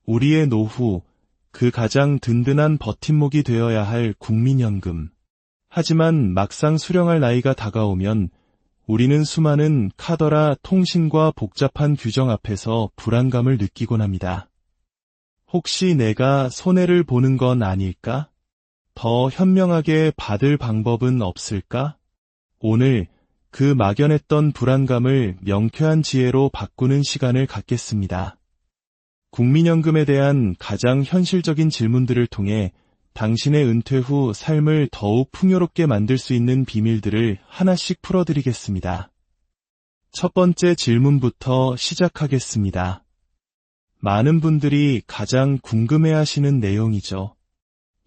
우리의 노후, 그 가장 든든한 버팀목이 되어야 할 국민연금. 하지만 막상 수령할 나이가 다가오면 우리는 수많은 카더라 통신과 복잡한 규정 앞에서 불안감을 느끼곤 합니다. 혹시 내가 손해를 보는 건 아닐까? 더 현명하게 받을 방법은 없을까? 오늘 그 막연했던 불안감을 명쾌한 지혜로 바꾸는 시간을 갖겠습니다. 국민연금에 대한 가장 현실적인 질문들을 통해 당신의 은퇴 후 삶을 더욱 풍요롭게 만들 수 있는 비밀들을 하나씩 풀어드리겠습니다. 첫 번째 질문부터 시작하겠습니다. 많은 분들이 가장 궁금해하시는 내용이죠.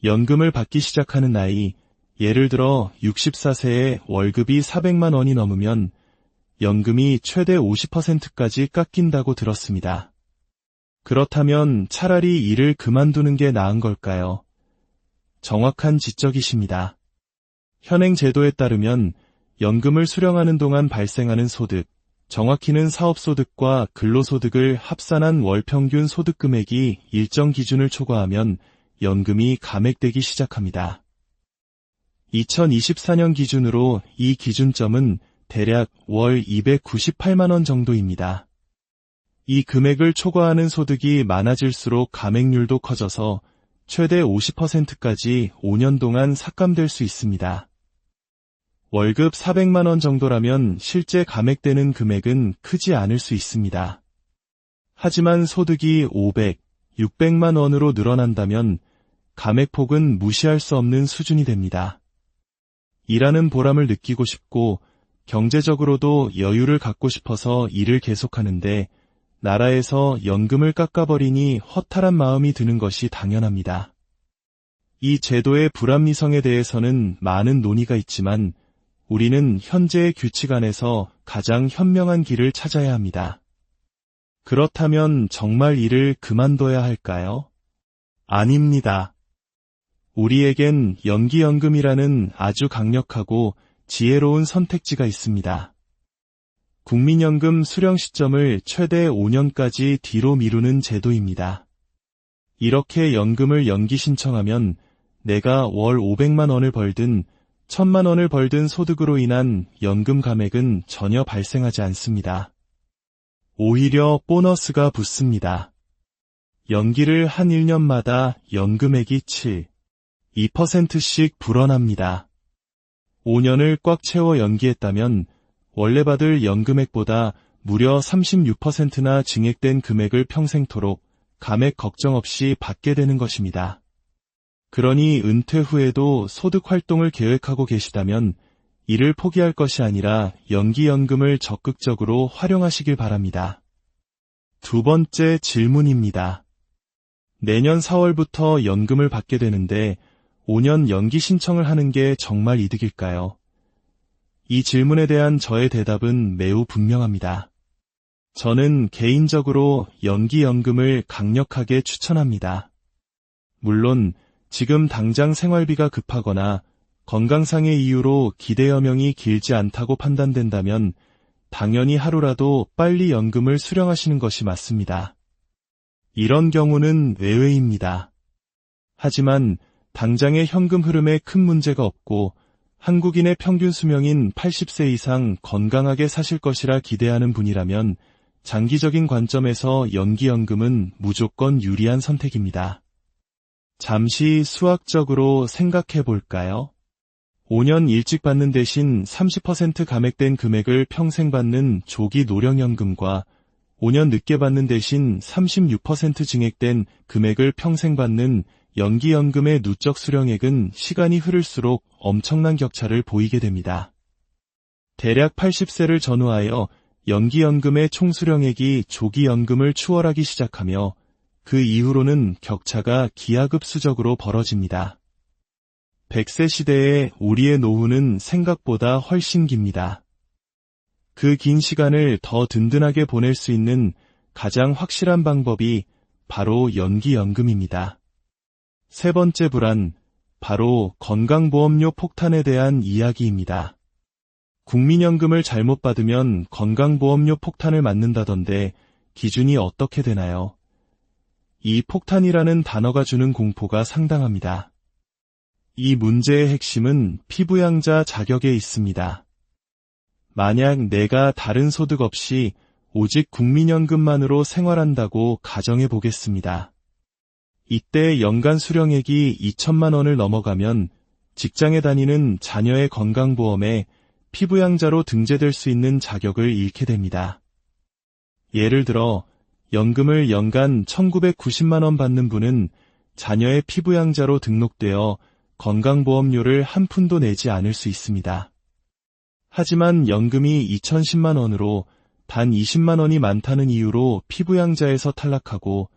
연금을 받기 시작하는 나이, 예를 들어 64세에 월급이 400만 원이 넘으면 연금이 최대 50%까지 깎인다고 들었습니다. 그렇다면 차라리 일을 그만두는 게 나은 걸까요? 정확한 지적이십니다. 현행 제도에 따르면 연금을 수령하는 동안 발생하는 소득, 정확히는 사업소득과 근로소득을 합산한 월평균 소득 금액이 일정 기준을 초과하면 연금이 감액되기 시작합니다. 2024년 기준으로 이 기준점은 대략 월 298만 원 정도입니다. 이 금액을 초과하는 소득이 많아질수록 감액률도 커져서 최대 50%까지 5년 동안 삭감될 수 있습니다. 월급 400만 원 정도라면 실제 감액되는 금액은 크지 않을 수 있습니다. 하지만 소득이 500, 600만 원으로 늘어난다면 감액폭은 무시할 수 없는 수준이 됩니다. 일하는 보람을 느끼고 싶고 경제적으로도 여유를 갖고 싶어서 일을 계속하는데 나라에서 연금을 깎아버리니 허탈한 마음이 드는 것이 당연합니다. 이 제도의 불합리성에 대해서는 많은 논의가 있지만 우리는 현재의 규칙 안에서 가장 현명한 길을 찾아야 합니다. 그렇다면 정말 일을 그만둬야 할까요? 아닙니다. 우리에겐 연기연금이라는 아주 강력하고 지혜로운 선택지가 있습니다. 국민연금 수령 시점을 최대 5년까지 뒤로 미루는 제도입니다. 이렇게 연금을 연기 신청하면 내가 월 500만 원을 벌든 1000만 원을 벌든 소득으로 인한 연금 감액은 전혀 발생하지 않습니다. 오히려 보너스가 붙습니다. 연기를 한 1년마다 연금액이 2%씩 불어납니다. 5년을 꽉 채워 연기했다면 원래 받을 연금액보다 무려 36%나 증액된 금액을 평생토록 감액 걱정 없이 받게 되는 것입니다. 그러니 은퇴 후에도 소득 활동을 계획하고 계시다면 이를 포기할 것이 아니라 연기연금을 적극적으로 활용하시길 바랍니다. 두 번째 질문입니다. 내년 4월부터 연금을 받게 되는데 5년 연기 신청을 하는 게 정말 이득일까요? 이 질문에 대한 저의 대답은 매우 분명합니다. 저는 개인적으로 연기연금을 강력하게 추천합니다. 물론 지금 당장 생활비가 급하거나 건강상의 이유로 기대 여명이 길지 않다고 판단된다면 당연히 하루라도 빨리 연금을 수령하시는 것이 맞습니다. 이런 경우는 외외입니다. 하지만 당장의 현금 흐름에 큰 문제가 없고 한국인의 평균 수명인 80세 이상 건강하게 사실 것이라 기대하는 분이라면 장기적인 관점에서 연기연금은 무조건 유리한 선택입니다. 잠시 수학적으로 생각해 볼까요? 5년 일찍 받는 대신 30% 감액된 금액을 평생 받는 조기 노령연금과 5년 늦게 받는 대신 36% 증액된 금액을 평생 받는 연기연금의 누적 수령액은 시간이 흐를수록 엄청난 격차를 보이게 됩니다. 대략 80세를 전후하여 연기연금의 총수령액이 조기연금을 추월하기 시작하며 그 이후로는 격차가 기하급수적으로 벌어집니다. 100세 시대의 우리의 노후는 생각보다 훨씬 깁니다. 그 긴 시간을 더 든든하게 보낼 수 있는 가장 확실한 방법이 바로 연기연금입니다. 세 번째 불안, 바로 건강보험료 폭탄에 대한 이야기입니다. 국민연금을 잘못 받으면 건강보험료 폭탄을 맞는다던데 기준이 어떻게 되나요? 이 폭탄이라는 단어가 주는 공포가 상당합니다. 이 문제의 핵심은 피부양자 자격에 있습니다. 만약 내가 다른 소득 없이 오직 국민연금만으로 생활한다고 가정해 보겠습니다. 이때 연간 수령액이 2천만 원을 넘어가면 직장에 다니는 자녀의 건강보험에 피부양자로 등재될 수 있는 자격을 잃게 됩니다. 예를 들어 연금을 연간 1990만 원 받는 분은 자녀의 피부양자로 등록되어 건강보험료를 한 푼도 내지 않을 수 있습니다. 하지만 연금이 2010만 원으로 단 20만 원이 많다는 이유로 피부양자에서 탈락하고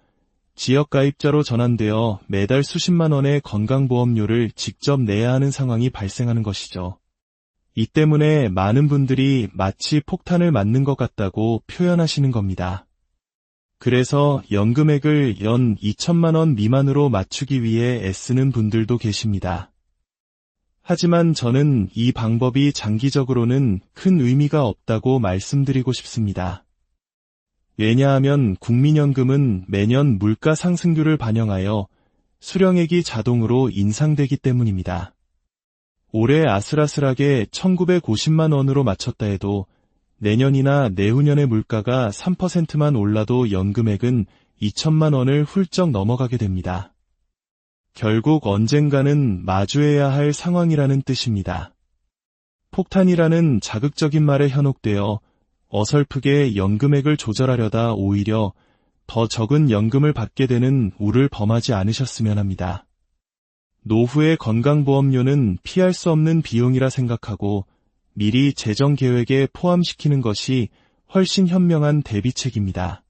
지역가입자로 전환되어 매달 수십만 원의 건강보험료를 직접 내야 하는 상황이 발생하는 것이죠. 이 때문에 많은 분들이 마치 폭탄을 맞는 것 같다고 표현하시는 겁니다. 그래서 연금액을 연 2천만 원 미만으로 맞추기 위해 애쓰는 분들도 계십니다. 하지만 저는 이 방법이 장기적으로는 큰 의미가 없다고 말씀드리고 싶습니다. 왜냐하면 국민연금은 매년 물가 상승률을 반영하여 수령액이 자동으로 인상되기 때문입니다. 올해 아슬아슬하게 1950만 원으로 맞췄다 해도 내년이나 내후년의 물가가 3%만 올라도 연금액은 2천만 원을 훌쩍 넘어가게 됩니다. 결국 언젠가는 마주해야 할 상황이라는 뜻입니다. 폭탄이라는 자극적인 말에 현혹되어 어설프게 연금액을 조절하려다 오히려 더 적은 연금을 받게 되는 우를 범하지 않으셨으면 합니다. 노후의 건강보험료는 피할 수 없는 비용이라 생각하고 미리 재정계획에 포함시키는 것이 훨씬 현명한 대비책입니다.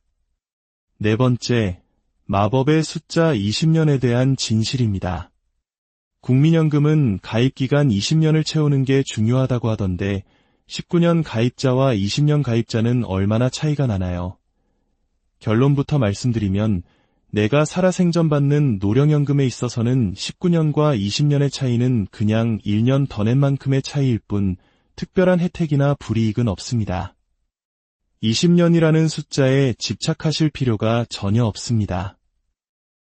네 번째, 마법의 숫자 20년에 대한 진실입니다. 국민연금은 가입기간 20년을 채우는 게 중요하다고 하던데 19년 가입자와 20년 가입자는 얼마나 차이가 나나요? 결론부터 말씀드리면 내가 살아생전 받는 노령연금에 있어서는 19년과 20년의 차이는 그냥 1년 더 낸 만큼의 차이일 뿐 특별한 혜택이나 불이익은 없습니다. 20년이라는 숫자에 집착하실 필요가 전혀 없습니다.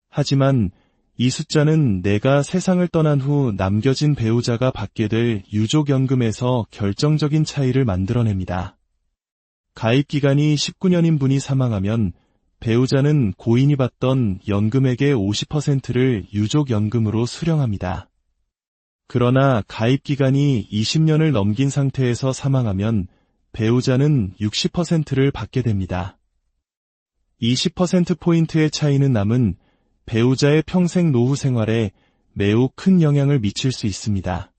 하지만 이 숫자는 내가 세상을 떠난 후 남겨진 배우자가 받게 될 유족연금에서 결정적인 차이를 만들어냅니다. 가입기간이 19년인 분이 사망하면 배우자는 고인이 받던 연금액의 50%를 유족연금으로 수령합니다. 그러나 가입기간이 20년을 넘긴 상태에서 사망하면 배우자는 60%를 받게 됩니다. 20%포인트의 차이는 남은 배우자의 평생 노후 생활에 매우 큰 영향을 미칠 수 있습니다.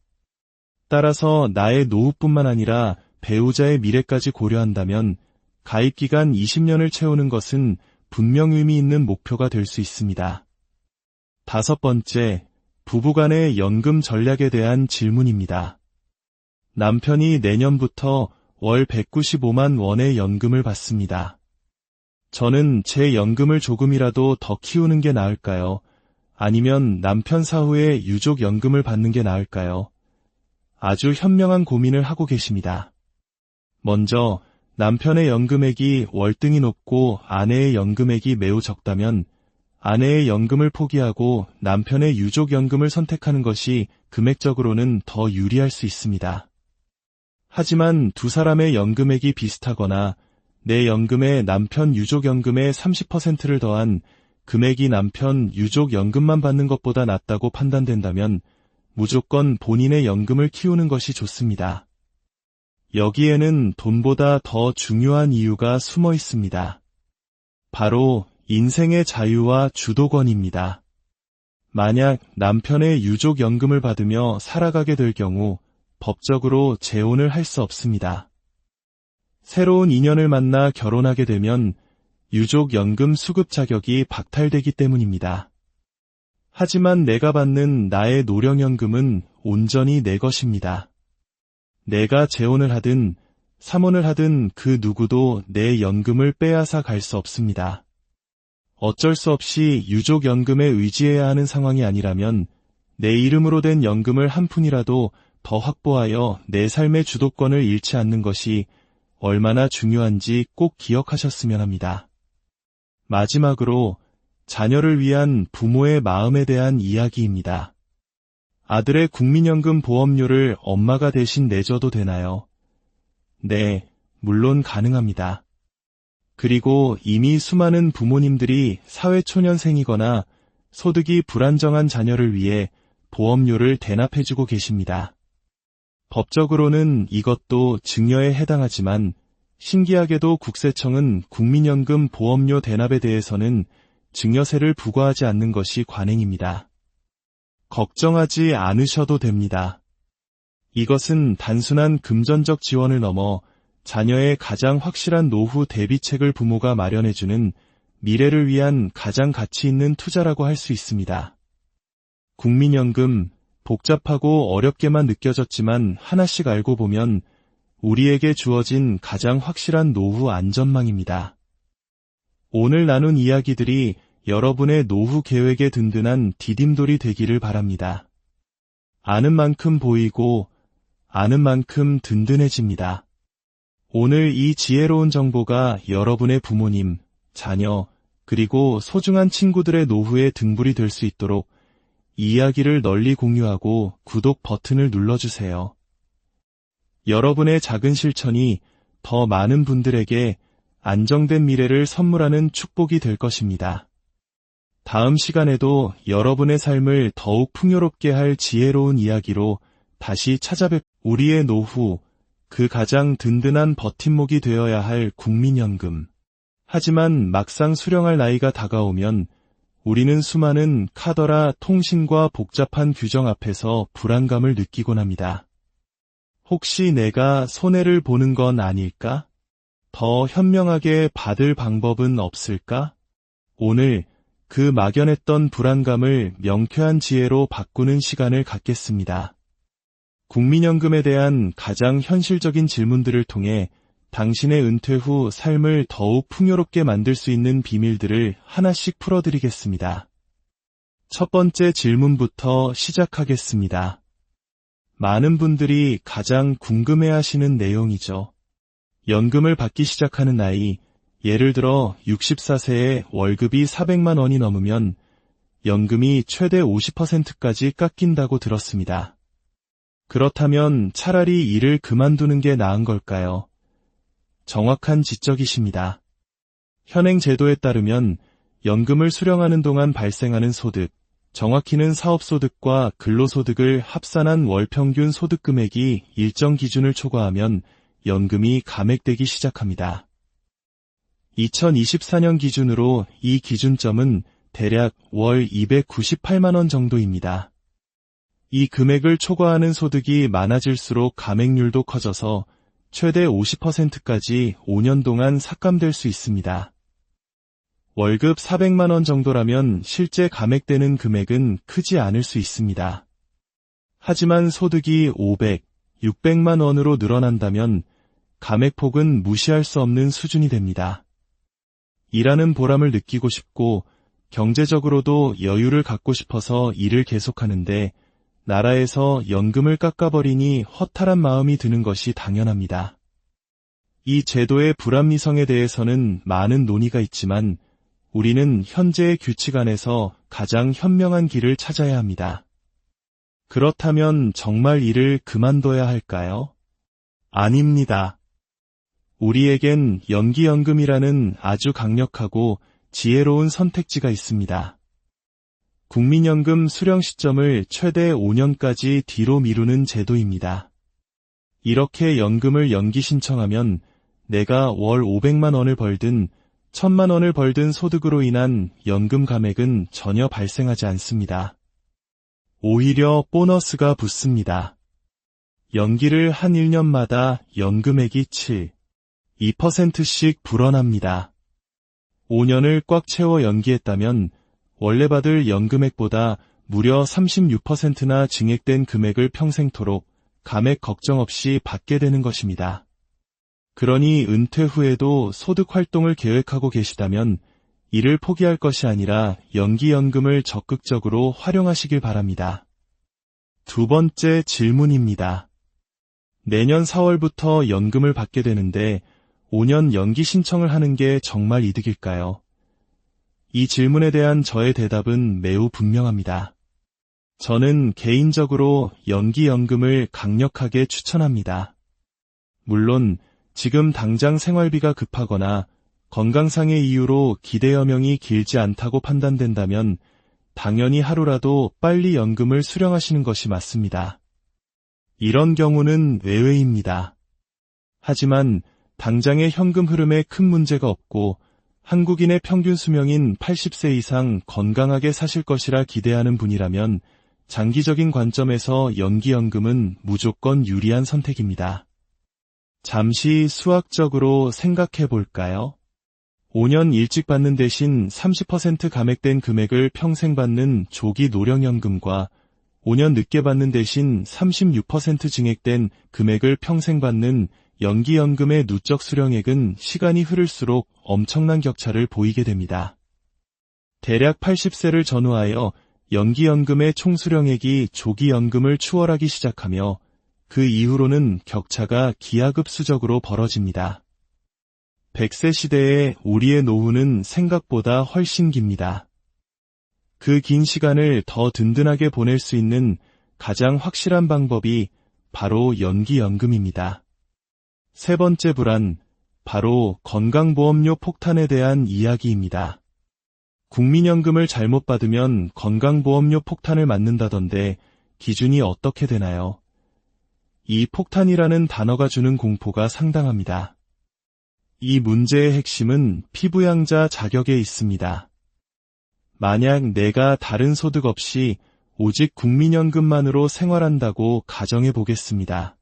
따라서 나의 노후뿐만 아니라 배우자의 미래까지 고려한다면 가입기간 20년을 채우는 것은 분명 의미 있는 목표가 될 수 있습니다. 다섯 번째, 부부간의 연금 전략에 대한 질문입니다. 남편이 내년부터 월 195만 원의 연금을 받습니다. 저는 제 연금을 조금이라도 더 키우는 게 나을까요? 아니면 남편 사후에 유족연금을 받는 게 나을까요? 아주 현명한 고민을 하고 계십니다. 먼저 남편의 연금액이 월등히 높고 아내의 연금액이 매우 적다면 아내의 연금을 포기하고 남편의 유족연금을 선택하는 것이 금액적으로는 더 유리할 수 있습니다. 하지만 두 사람의 연금액이 비슷하거나 내 연금에 남편 유족연금의 30%를 더한 금액이 남편 유족연금만 받는 것보다 낫다고 판단된다면 무조건 본인의 연금을 키우는 것이 좋습니다. 여기에는 돈보다 더 중요한 이유가 숨어 있습니다. 바로 인생의 자유와 주도권입니다. 만약 남편의 유족연금을 받으며 살아가게 될 경우 법적으로 재혼을 할 수 없습니다. 새로운 인연을 만나 결혼하게 되면 유족연금 수급 자격이 박탈되기 때문입니다. 하지만 내가 받는 나의 노령연금은 온전히 내 것입니다. 내가 재혼을 하든 삼혼을 하든 그 누구도 내 연금을 빼앗아 갈 수 없습니다. 어쩔 수 없이 유족연금에 의지해야 하는 상황이 아니라면 내 이름으로 된 연금을 한 푼이라도 더 확보하여 내 삶의 주도권을 잃지 않는 것이 얼마나 중요한지 꼭 기억하셨으면 합니다. 마지막으로 자녀를 위한 부모의 마음에 대한 이야기입니다. 아들의 국민연금 보험료를 엄마가 대신 내줘도 되나요? 네, 물론 가능합니다. 그리고 이미 수많은 부모님들이 사회초년생이거나 소득이 불안정한 자녀를 위해 보험료를 대납해주고 계십니다. 법적으로는 이것도 증여에 해당하지만 신기하게도 국세청은 국민연금 보험료 대납에 대해서는 증여세를 부과하지 않는 것이 관행입니다. 걱정하지 않으셔도 됩니다. 이것은 단순한 금전적 지원을 넘어 자녀의 가장 확실한 노후 대비책을 부모가 마련해주는 미래를 위한 가장 가치 있는 투자라고 할 수 있습니다. 국민연금, 복잡하고 어렵게만 느껴졌지만 하나씩 알고 보면 우리에게 주어진 가장 확실한 노후 안전망입니다. 오늘 나눈 이야기들이 여러분의 노후 계획에 든든한 디딤돌이 되기를 바랍니다. 아는 만큼 보이고 아는 만큼 든든해집니다. 오늘 이 지혜로운 정보가 여러분의 부모님, 자녀, 그리고 소중한 친구들의 노후의 등불이 될 수 있도록 이 이야기를 널리 공유하고 구독 버튼을 눌러주세요. 여러분의 작은 실천이 더 많은 분들에게 안정된 미래를 선물하는 축복이 될 것입니다. 다음 시간에도 여러분의 삶을 더욱 풍요롭게 할 지혜로운 이야기로 다시 우리의 노후, 그 가장 든든한 버팀목이 되어야 할 국민연금. 하지만 막상 수령할 나이가 다가오면 우리는 수많은 카더라 통신과 복잡한 규정 앞에서 불안감을 느끼곤 합니다. 혹시 내가 손해를 보는 건 아닐까? 더 현명하게 받을 방법은 없을까? 오늘 그 막연했던 불안감을 명쾌한 지혜로 바꾸는 시간을 갖겠습니다. 국민연금에 대한 가장 현실적인 질문들을 통해 당신의 은퇴 후 삶을 더욱 풍요롭게 만들 수 있는 비밀들을 하나씩 풀어드리겠습니다. 첫 번째 질문부터 시작하겠습니다. 많은 분들이 가장 궁금해하시는 내용이죠. 연금을 받기 시작하는 나이, 예를 들어 64세에 월급이 400만 원이 넘으면 연금이 최대 50%까지 깎인다고 들었습니다. 그렇다면 차라리 일을 그만두는 게 나은 걸까요? 정확한 지적이십니다. 현행 제도에 따르면 연금을 수령하는 동안 발생하는 소득, 정확히는 사업소득과 근로소득을 합산한 월평균 소득금액이 일정 기준을 초과하면 연금이 감액되기 시작합니다. 2024년 기준으로 이 기준점은 대략 월 298만 원 정도입니다. 이 금액을 초과하는 소득이 많아질수록 감액률도 커져서 최대 50%까지 5년 동안 삭감될 수 있습니다. 월급 400만 원 정도라면 실제 감액되는 금액은 크지 않을 수 있습니다. 하지만 소득이 500, 600만 원으로 늘어난다면 감액폭은 무시할 수 없는 수준이 됩니다. 일하는 보람을 느끼고 싶고 경제적으로도 여유를 갖고 싶어서 일을 계속하는데 나라에서 연금을 깎아버리니 허탈한 마음이 드는 것이 당연합니다. 이 제도의 불합리성에 대해서는 많은 논의가 있지만 우리는 현재의 규칙 안에서 가장 현명한 길을 찾아야 합니다. 그렇다면 정말 일을 그만둬야 할까요? 아닙니다. 우리에겐 연기연금이라는 아주 강력하고 지혜로운 선택지가 있습니다. 국민연금 수령 시점을 최대 5년까지 뒤로 미루는 제도입니다. 이렇게 연금을 연기 신청하면 내가 월 500만 원을 벌든 1000만 원을 벌든 소득으로 인한 연금 감액은 전혀 발생하지 않습니다. 오히려 보너스가 붙습니다. 연기를 한 1년마다 연금액이 2%씩 불어납니다. 5년을 꽉 채워 연기했다면 원래 받을 연금액보다 무려 36%나 증액된 금액을 평생토록 감액 걱정 없이 받게 되는 것입니다. 그러니 은퇴 후에도 소득 활동을 계획하고 계시다면 이를 포기할 것이 아니라 연기연금을 적극적으로 활용하시길 바랍니다. 두 번째 질문입니다. 내년 4월부터 연금을 받게 되는데 5년 연기 신청을 하는 게 정말 이득일까요? 이 질문에 대한 저의 대답은 매우 분명합니다. 저는 개인적으로 연기연금을 강력하게 추천합니다. 물론 지금 당장 생활비가 급하거나 건강상의 이유로 기대 여명이 길지 않다고 판단된다면 당연히 하루라도 빨리 연금을 수령하시는 것이 맞습니다. 이런 경우는 외외입니다. 하지만 당장의 현금 흐름에 큰 문제가 없고 한국인의 평균 수명인 80세 이상 건강하게 사실 것이라 기대하는 분이라면 장기적인 관점에서 연기연금은 무조건 유리한 선택입니다. 잠시 수학적으로 생각해 볼까요? 5년 일찍 받는 대신 30% 감액된 금액을 평생 받는 조기 노령연금과 5년 늦게 받는 대신 36% 증액된 금액을 평생 받는 연기연금의 누적 수령액은 시간이 흐를수록 엄청난 격차를 보이게 됩니다. 대략 80세를 전후하여 연기연금의 총수령액이 조기연금을 추월하기 시작하며 그 이후로는 격차가 기하급수적으로 벌어집니다. 100세 시대에 우리의 노후는 생각보다 훨씬 깁니다. 그 긴 시간을 더 든든하게 보낼 수 있는 가장 확실한 방법이 바로 연기연금입니다. 세 번째 불안, 바로 건강보험료 폭탄에 대한 이야기입니다. 국민연금을 잘못 받으면 건강보험료 폭탄을 맞는다던데 기준이 어떻게 되나요? 이 폭탄이라는 단어가 주는 공포가 상당합니다. 이 문제의 핵심은 피부양자 자격에 있습니다. 만약 내가 다른 소득 없이 오직 국민연금만으로 생활한다고 가정해 보겠습니다.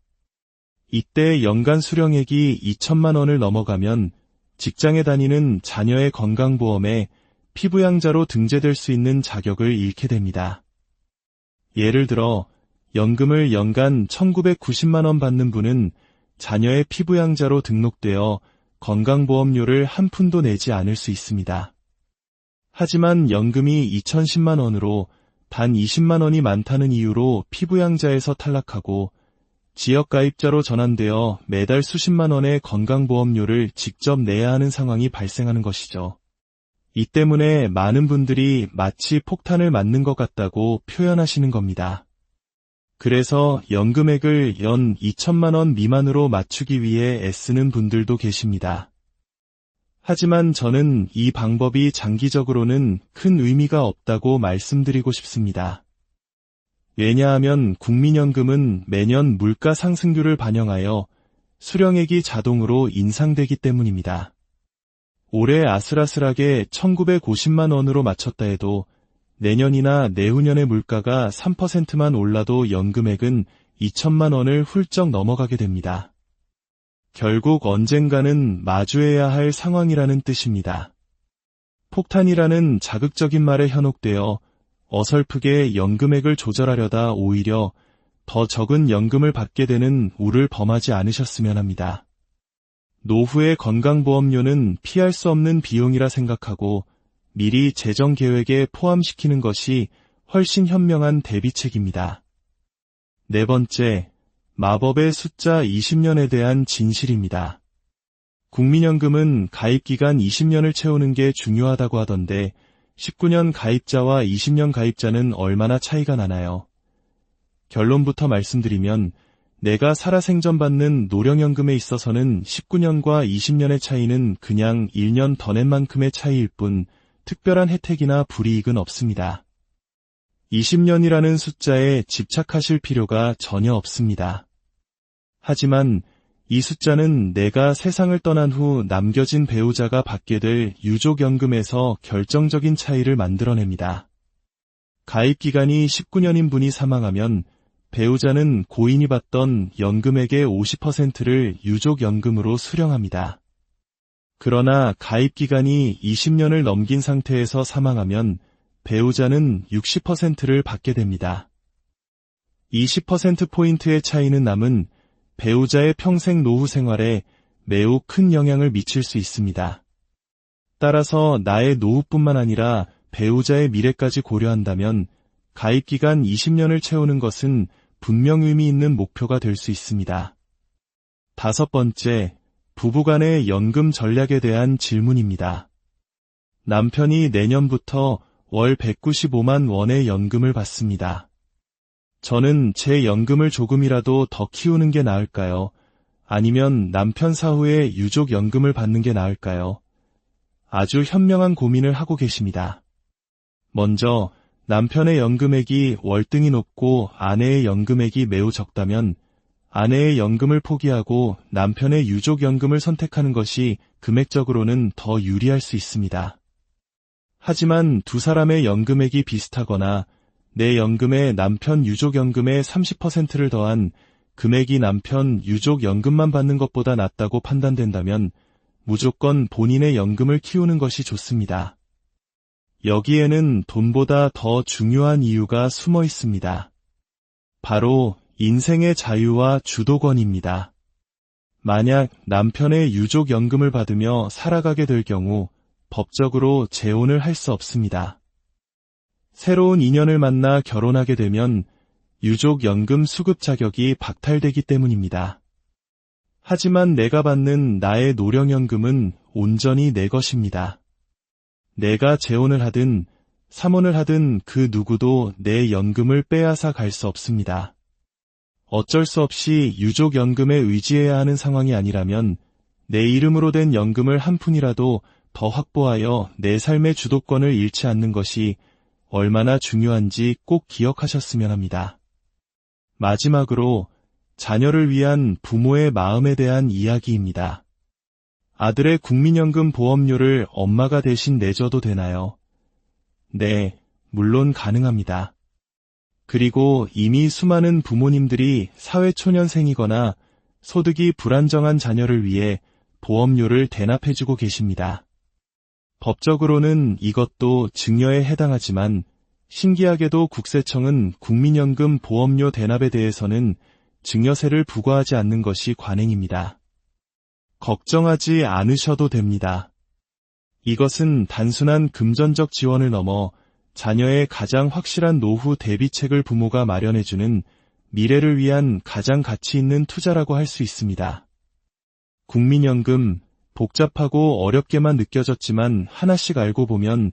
이때 연간 수령액이 2천만 원을 넘어가면 직장에 다니는 자녀의 건강보험에 피부양자로 등재될 수 있는 자격을 잃게 됩니다. 예를 들어 연금을 연간 1,990만 원 받는 분은 자녀의 피부양자로 등록되어 건강보험료를 한 푼도 내지 않을 수 있습니다. 하지만 연금이 2,010만 원으로 단 20만 원이 많다는 이유로 피부양자에서 탈락하고 지역가입자로 전환되어 매달 수십만 원의 건강보험료를 직접 내야 하는 상황이 발생하는 것이죠. 이 때문에 많은 분들이 마치 폭탄을 맞는 것 같다고 표현하시는 겁니다. 그래서 연금액을 연 2천만 원 미만으로 맞추기 위해 애쓰는 분들도 계십니다. 하지만 저는 이 방법이 장기적으로는 큰 의미가 없다고 말씀드리고 싶습니다. 왜냐하면 국민연금은 매년 물가 상승률을 반영하여 수령액이 자동으로 인상되기 때문입니다. 올해 아슬아슬하게 1,950만 원으로 맞췄다 해도 내년이나 내후년의 물가가 3%만 올라도 연금액은 2천만 원을 훌쩍 넘어가게 됩니다. 결국 언젠가는 마주해야 할 상황이라는 뜻입니다. 폭탄이라는 자극적인 말에 현혹되어 어설프게 연금액을 조절하려다 오히려 더 적은 연금을 받게 되는 우를 범하지 않으셨으면 합니다. 노후의 건강보험료는 피할 수 없는 비용이라 생각하고 미리 재정계획에 포함시키는 것이 훨씬 현명한 대비책입니다. 네 번째, 마법의 숫자 20년에 대한 진실입니다. 국민연금은 가입기간 20년을 채우는 게 중요하다고 하던데 19년 가입자와 20년 가입자는 얼마나 차이가 나나요? 결론부터 말씀드리면 내가 살아생전 받는 노령연금에 있어서는 19년과 20년의 차이는 그냥 1년 더 낸 만큼의 차이일 뿐 특별한 혜택이나 불이익은 없습니다. 20년이라는 숫자에 집착하실 필요가 전혀 없습니다. 하지만 이 숫자는 내가 세상을 떠난 후 남겨진 배우자가 받게 될 유족연금에서 결정적인 차이를 만들어냅니다. 가입기간이 19년인 분이 사망하면 배우자는 고인이 받던 연금액의 50%를 유족연금으로 수령합니다. 그러나 가입기간이 20년을 넘긴 상태에서 사망하면 배우자는 60%를 받게 됩니다. 20%포인트의 차이는 남은 배우자의 평생 노후 생활에 매우 큰 영향을 미칠 수 있습니다. 따라서 나의 노후뿐만 아니라 배우자의 미래까지 고려한다면 가입기간 20년을 채우는 것은 분명 의미 있는 목표가 될 수 있습니다. 다섯 번째, 부부간의 연금 전략에 대한 질문입니다. 남편이 내년부터 월 195만 원의 연금을 받습니다. 저는 제 연금을 조금이라도 더 키우는 게 나을까요? 아니면 남편 사후에 유족연금을 받는 게 나을까요? 아주 현명한 고민을 하고 계십니다. 먼저 남편의 연금액이 월등히 높고 아내의 연금액이 매우 적다면 아내의 연금을 포기하고 남편의 유족연금을 선택하는 것이 금액적으로는 더 유리할 수 있습니다. 하지만 두 사람의 연금액이 비슷하거나 내 연금에 남편 유족연금의 30%를 더한 금액이 남편 유족연금만 받는 것보다 낫다고 판단된다면 무조건 본인의 연금을 키우는 것이 좋습니다. 여기에는 돈보다 더 중요한 이유가 숨어 있습니다. 바로 인생의 자유와 주도권입니다. 만약 남편의 유족연금을 받으며 살아가게 될 경우 법적으로 재혼을 할 수 없습니다. 새로운 인연을 만나 결혼하게 되면 유족연금 수급 자격이 박탈되기 때문입니다. 하지만 내가 받는 나의 노령연금은 온전히 내 것입니다. 내가 재혼을 하든 삼혼을 하든 그 누구도 내 연금을 빼앗아 갈 수 없습니다. 어쩔 수 없이 유족연금에 의지해야 하는 상황이 아니라면 내 이름으로 된 연금을 한 푼이라도 더 확보하여 내 삶의 주도권을 잃지 않는 것이 얼마나 중요한지 꼭 기억하셨으면 합니다. 마지막으로 자녀를 위한 부모의 마음에 대한 이야기입니다. 아들의 국민연금 보험료를 엄마가 대신 내줘도 되나요? 네, 물론 가능합니다. 그리고 이미 수많은 부모님들이 사회초년생이거나 소득이 불안정한 자녀를 위해 보험료를 대납해주고 계십니다. 법적으로는 이것도 증여에 해당하지만 신기하게도 국세청은 국민연금 보험료 대납에 대해서는 증여세를 부과하지 않는 것이 관행입니다. 걱정하지 않으셔도 됩니다. 이것은 단순한 금전적 지원을 넘어 자녀의 가장 확실한 노후 대비책을 부모가 마련해주는 미래를 위한 가장 가치 있는 투자라고 할 수 있습니다. 국민연금, 복잡하고 어렵게만 느껴졌지만 하나씩 알고 보면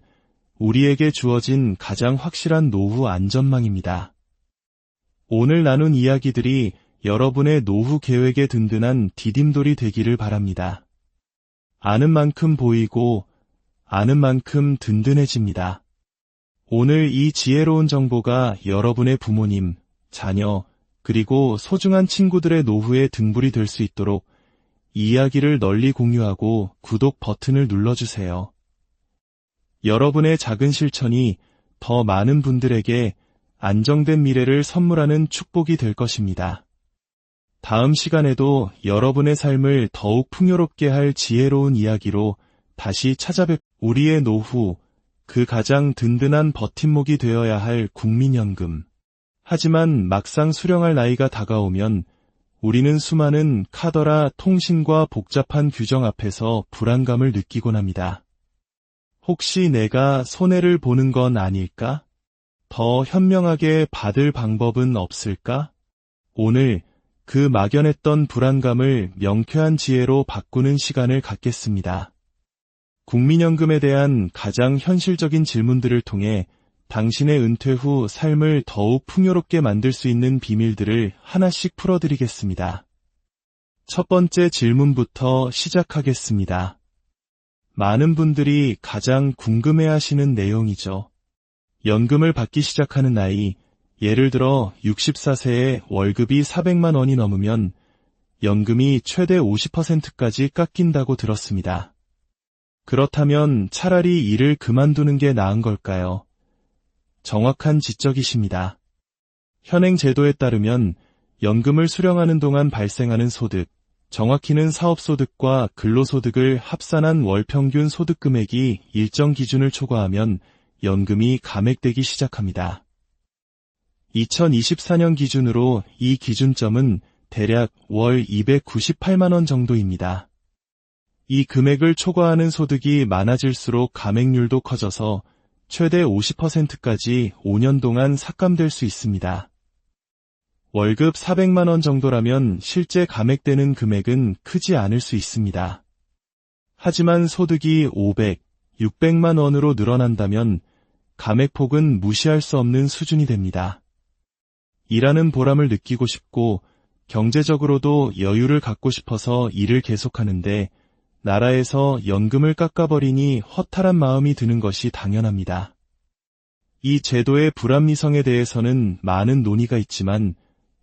우리에게 주어진 가장 확실한 노후 안전망입니다. 오늘 나눈 이야기들이 여러분의 노후 계획에 든든한 디딤돌이 되기를 바랍니다. 아는 만큼 보이고 아는 만큼 든든해집니다. 오늘 이 지혜로운 정보가 여러분의 부모님, 자녀, 그리고 소중한 친구들의 노후의 등불이 될 수 있도록 이 이야기를 널리 공유하고 구독 버튼을 눌러주세요. 여러분의 작은 실천이 더 많은 분들에게 안정된 미래를 선물하는 축복이 될 것입니다. 다음 시간에도 여러분의 삶을 더욱 풍요롭게 할 지혜로운 이야기로 다시 우리의 노후, 그 가장 든든한 버팀목이 되어야 할 국민연금. 하지만 막상 수령할 나이가 다가오면 우리는 수많은 카더라 통신과 복잡한 규정 앞에서 불안감을 느끼곤 합니다. 혹시 내가 손해를 보는 건 아닐까? 더 현명하게 받을 방법은 없을까? 오늘 그 막연했던 불안감을 명쾌한 지혜로 바꾸는 시간을 갖겠습니다. 국민연금에 대한 가장 현실적인 질문들을 통해 당신의 은퇴 후 삶을 더욱 풍요롭게 만들 수 있는 비밀들을 하나씩 풀어드리겠습니다. 첫 번째 질문부터 시작하겠습니다. 많은 분들이 가장 궁금해하시는 내용이죠. 연금을 받기 시작하는 나이, 예를 들어 64세에 월급이 400만 원이 넘으면 연금이 최대 50%까지 깎인다고 들었습니다. 그렇다면 차라리 일을 그만두는 게 나은 걸까요? 정확한 지적이십니다. 현행 제도에 따르면 연금을 수령하는 동안 발생하는 소득, 정확히는 사업소득과 근로소득을 합산한 월평균 소득금액이 일정 기준을 초과하면 연금이 감액되기 시작합니다. 2024년 기준으로 이 기준점은 대략 월 298만 원 정도입니다. 이 금액을 초과하는 소득이 많아질수록 감액률도 커져서 최대 50%까지 5년 동안 삭감될 수 있습니다. 월급 400만 원 정도라면 실제 감액되는 금액은 크지 않을 수 있습니다. 하지만 소득이 500, 600만 원으로 늘어난다면 감액폭은 무시할 수 없는 수준이 됩니다. 일하는 보람을 느끼고 싶고 경제적으로도 여유를 갖고 싶어서 일을 계속하는데 나라에서 연금을 깎아버리니 허탈한 마음이 드는 것이 당연합니다. 이 제도의 불합리성에 대해서는 많은 논의가 있지만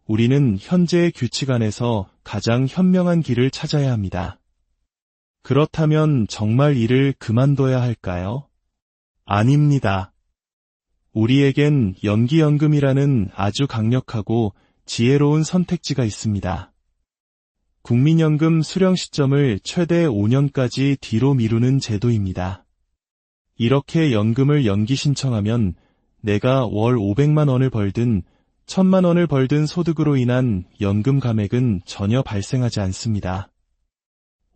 우리는 현재의 규칙 안에서 가장 현명한 길을 찾아야 합니다. 그렇다면 정말 일을 그만둬야 할까요? 아닙니다. 우리에겐 연기연금이라는 아주 강력하고 지혜로운 선택지가 있습니다. 국민연금 수령 시점을 최대 5년까지 뒤로 미루는 제도입니다. 이렇게 연금을 연기 신청하면 내가 월 500만 원을 벌든 1000만 원을 벌든 소득으로 인한 연금 감액은 전혀 발생하지 않습니다.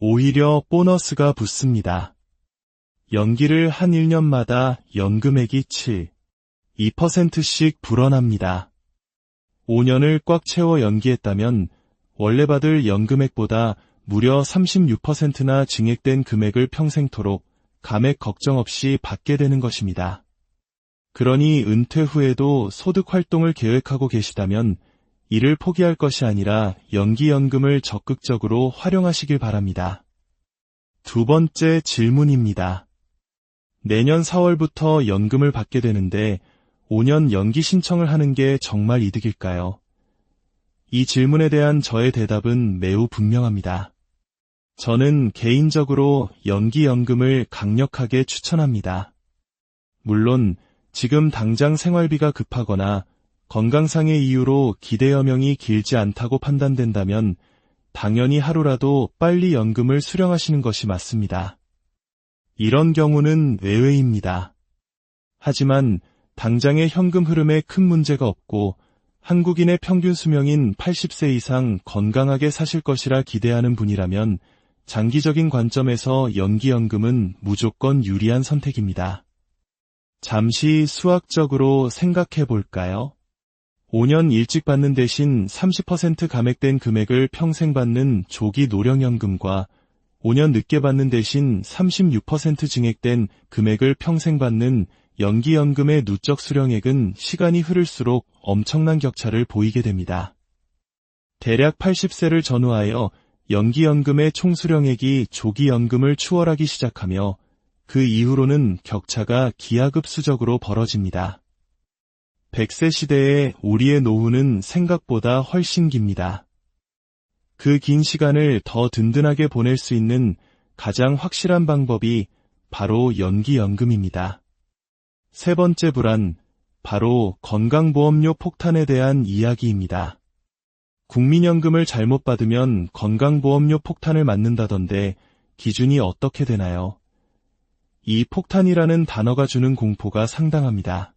오히려 보너스가 붙습니다. 연기를 한 1년마다 연금액이 2%씩 불어납니다. 5년을 꽉 채워 연기했다면 원래 받을 연금액보다 무려 36%나 증액된 금액을 평생토록 감액 걱정 없이 받게 되는 것입니다. 그러니 은퇴 후에도 소득 활동을 계획하고 계시다면 이를 포기할 것이 아니라 연기연금을 적극적으로 활용하시길 바랍니다. 두 번째 질문입니다. 내년 4월부터 연금을 받게 되는데 5년 연기 신청을 하는 게 정말 이득일까요? 이 질문에 대한 저의 대답은 매우 분명합니다. 저는 개인적으로 연기연금을 강력하게 추천합니다. 물론 지금 당장 생활비가 급하거나 건강상의 이유로 기대 여명이 길지 않다고 판단된다면 당연히 하루라도 빨리 연금을 수령하시는 것이 맞습니다. 이런 경우는 외외입니다. 하지만 당장의 현금 흐름에 큰 문제가 없고 한국인의 평균 수명인 80세 이상 건강하게 사실 것이라 기대하는 분이라면 장기적인 관점에서 연기연금은 무조건 유리한 선택입니다. 잠시 수학적으로 생각해 볼까요? 5년 일찍 받는 대신 30% 감액된 금액을 평생 받는 조기 노령연금과 5년 늦게 받는 대신 36% 증액된 금액을 평생 받는 연기연금의 누적 수령액은 시간이 흐를수록 엄청난 격차를 보이게 됩니다. 대략 80세를 전후하여 연기연금의 총수령액이 조기연금을 추월하기 시작하며 그 이후로는 격차가 기하급수적으로 벌어집니다. 100세 시대에 우리의 노후는 생각보다 훨씬 깁니다. 그 긴 시간을 더 든든하게 보낼 수 있는 가장 확실한 방법이 바로 연기연금입니다. 세 번째 불안, 바로 건강보험료 폭탄에 대한 이야기입니다. 국민연금을 잘못 받으면 건강보험료 폭탄을 맞는다던데 기준이 어떻게 되나요? 이 폭탄이라는 단어가 주는 공포가 상당합니다.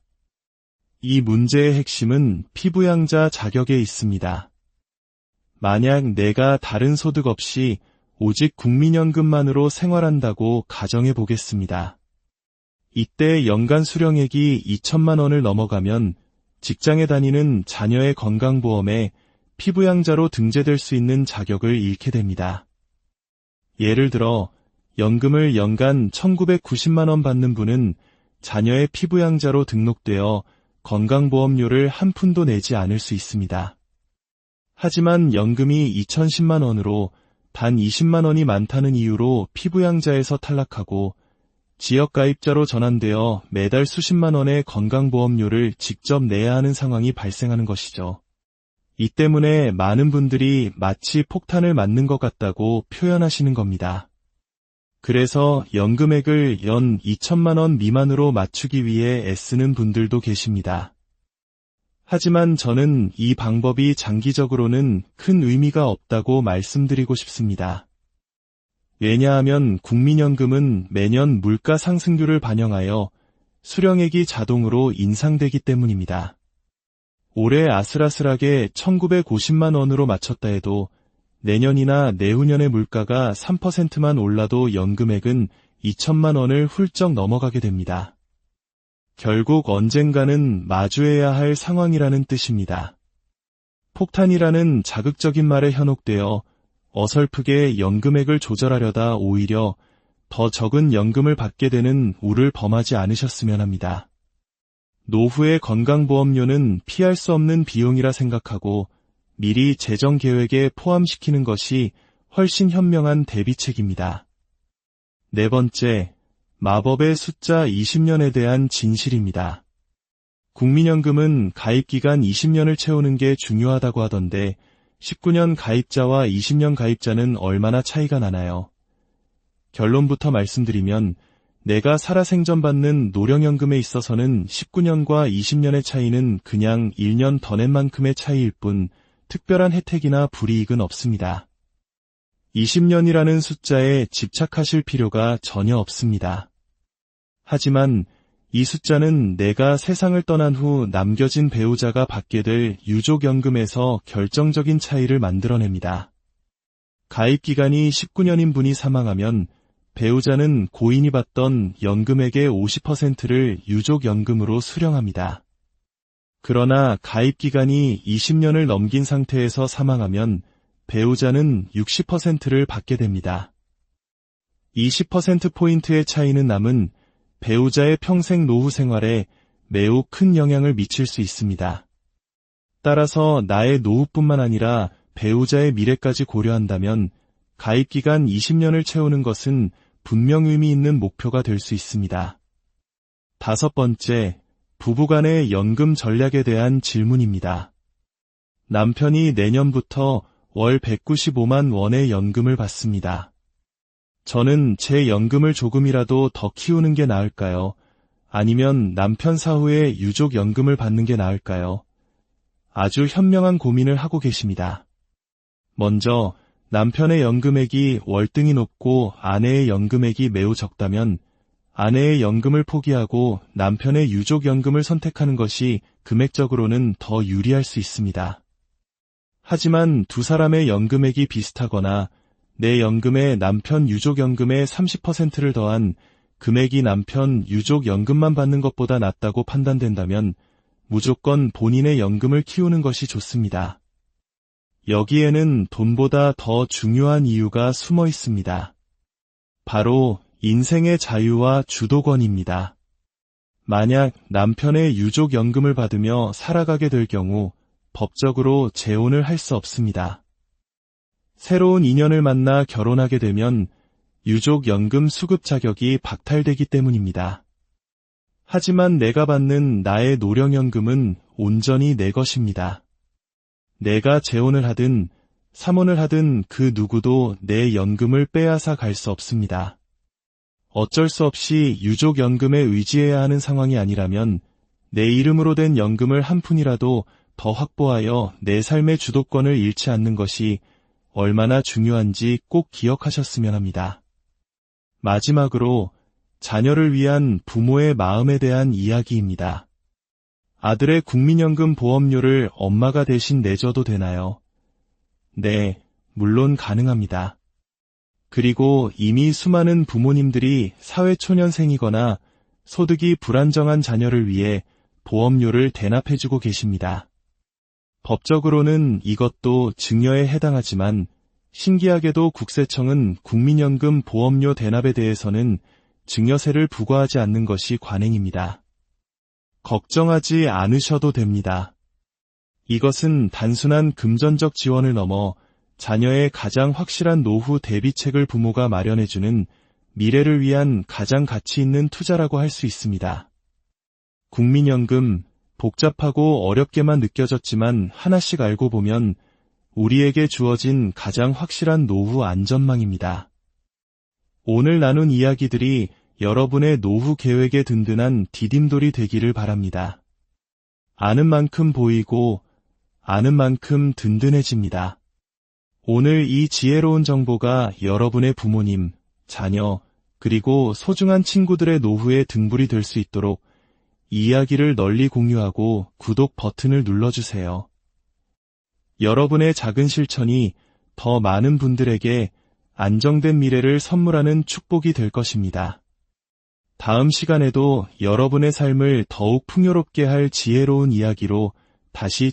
이 문제의 핵심은 피부양자 자격에 있습니다. 만약 내가 다른 소득 없이 오직 국민연금만으로 생활한다고 가정해 보겠습니다. 이때 연간 수령액이 2천만 원을 넘어가면 직장에 다니는 자녀의 건강보험에 피부양자로 등재될 수 있는 자격을 잃게 됩니다. 예를 들어 연금을 연간 1990만 원 받는 분은 자녀의 피부양자로 등록되어 건강보험료를 한 푼도 내지 않을 수 있습니다. 하지만 연금이 2010만 원으로 단 20만 원이 많다는 이유로 피부양자에서 탈락하고 지역가입자로 전환되어 매달 수십만 원의 건강보험료를 직접 내야 하는 상황이 발생하는 것이죠. 이 때문에 많은 분들이 마치 폭탄을 맞는 것 같다고 표현하시는 겁니다. 그래서 연금액을 연 2천만 원 미만으로 맞추기 위해 애쓰는 분들도 계십니다. 하지만 저는 이 방법이 장기적으로는 큰 의미가 없다고 말씀드리고 싶습니다. 왜냐하면 국민연금은 매년 물가 상승률을 반영하여 수령액이 자동으로 인상되기 때문입니다. 올해 아슬아슬하게 1950만 원으로 맞췄다 해도 내년이나 내후년의 물가가 3%만 올라도 연금액은 2천만 원을 훌쩍 넘어가게 됩니다. 결국 언젠가는 마주해야 할 상황이라는 뜻입니다. 폭탄이라는 자극적인 말에 현혹되어 어설프게 연금액을 조절하려다 오히려 더 적은 연금을 받게 되는 우를 범하지 않으셨으면 합니다. 노후의 건강보험료는 피할 수 없는 비용이라 생각하고 미리 재정 계획에 포함시키는 것이 훨씬 현명한 대비책입니다. 네 번째, 마법의 숫자 20년에 대한 진실입니다. 국민연금은 가입기간 20년을 채우는 게 중요하다고 하던데 19년 가입자와 20년 가입자는 얼마나 차이가 나나요? 결론부터 말씀드리면 내가 살아생전 받는 노령연금에 있어서는 19년과 20년의 차이는 그냥 1년 더 낸 만큼의 차이일 뿐 특별한 혜택이나 불이익은 없습니다. 20년이라는 숫자에 집착하실 필요가 전혀 없습니다. 하지만 이 숫자는 내가 세상을 떠난 후 남겨진 배우자가 받게 될 유족연금에서 결정적인 차이를 만들어냅니다. 가입기간이 19년인 분이 사망하면 배우자는 고인이 받던 연금액의 50%를 유족연금으로 수령합니다. 그러나 가입기간이 20년을 넘긴 상태에서 사망하면 배우자는 60%를 받게 됩니다. 20%포인트의 차이는 남은 배우자의 평생 노후 생활에 매우 큰 영향을 미칠 수 있습니다. 따라서 나의 노후뿐만 아니라 배우자의 미래까지 고려한다면 가입기간 20년을 채우는 것은 분명 의미 있는 목표가 될 수 있습니다. 다섯 번째, 부부간의 연금 전략에 대한 질문입니다. 남편이 내년부터 월 195만 원의 연금을 받습니다. 저는 제 연금을 조금이라도 더 키우는 게 나을까요? 아니면 남편 사후에 유족연금을 받는 게 나을까요? 아주 현명한 고민을 하고 계십니다. 먼저 남편의 연금액이 월등히 높고 아내의 연금액이 매우 적다면 아내의 연금을 포기하고 남편의 유족연금을 선택하는 것이 금액적으로는 더 유리할 수 있습니다. 하지만 두 사람의 연금액이 비슷하거나 내 연금에 남편 유족연금의 30%를 더한 금액이 남편 유족연금만 받는 것보다 낫다고 판단된다면 무조건 본인의 연금을 키우는 것이 좋습니다. 여기에는 돈보다 더 중요한 이유가 숨어 있습니다. 바로 인생의 자유와 주도권입니다. 만약 남편의 유족연금을 받으며 살아가게 될 경우 법적으로 재혼을 할 수 없습니다. 새로운 인연을 만나 결혼하게 되면 유족연금 수급 자격이 박탈되기 때문입니다. 하지만 내가 받는 나의 노령연금은 온전히 내 것입니다. 내가 재혼을 하든 삼혼을 하든 그 누구도 내 연금을 빼앗아 갈 수 없습니다. 어쩔 수 없이 유족연금에 의지해야 하는 상황이 아니라면 내 이름으로 된 연금을 한 푼이라도 더 확보하여 내 삶의 주도권을 잃지 않는 것이 얼마나 중요한지 꼭 기억하셨으면 합니다. 마지막으로 자녀를 위한 부모의 마음에 대한 이야기입니다. 아들의 국민연금 보험료를 엄마가 대신 내줘도 되나요? 네, 물론 가능합니다. 그리고 이미 수많은 부모님들이 사회초년생이거나 소득이 불안정한 자녀를 위해 보험료를 대납해주고 계십니다. 법적으로는 이것도 증여에 해당하지만 신기하게도 국세청은 국민연금 보험료 대납에 대해서는 증여세를 부과하지 않는 것이 관행입니다. 걱정하지 않으셔도 됩니다. 이것은 단순한 금전적 지원을 넘어 자녀의 가장 확실한 노후 대비책을 부모가 마련해주는 미래를 위한 가장 가치 있는 투자라고 할 수 있습니다. 국민연금, 복잡하고 어렵게만 느껴졌지만 하나씩 알고 보면 우리에게 주어진 가장 확실한 노후 안전망입니다. 오늘 나눈 이야기들이 여러분의 노후 계획에 든든한 디딤돌이 되기를 바랍니다. 아는 만큼 보이고 아는 만큼 든든해집니다. 오늘 이 지혜로운 정보가 여러분의 부모님, 자녀, 그리고 소중한 친구들의 노후의 등불이 될 수 있도록 이 이야기를 널리 공유하고 구독 버튼을 눌러주세요. 여러분의 작은 실천이 더 많은 분들에게 안정된 미래를 선물하는 축복이 될 것입니다. 다음 시간에도 여러분의 삶을 더욱 풍요롭게 할 지혜로운 이야기로 다시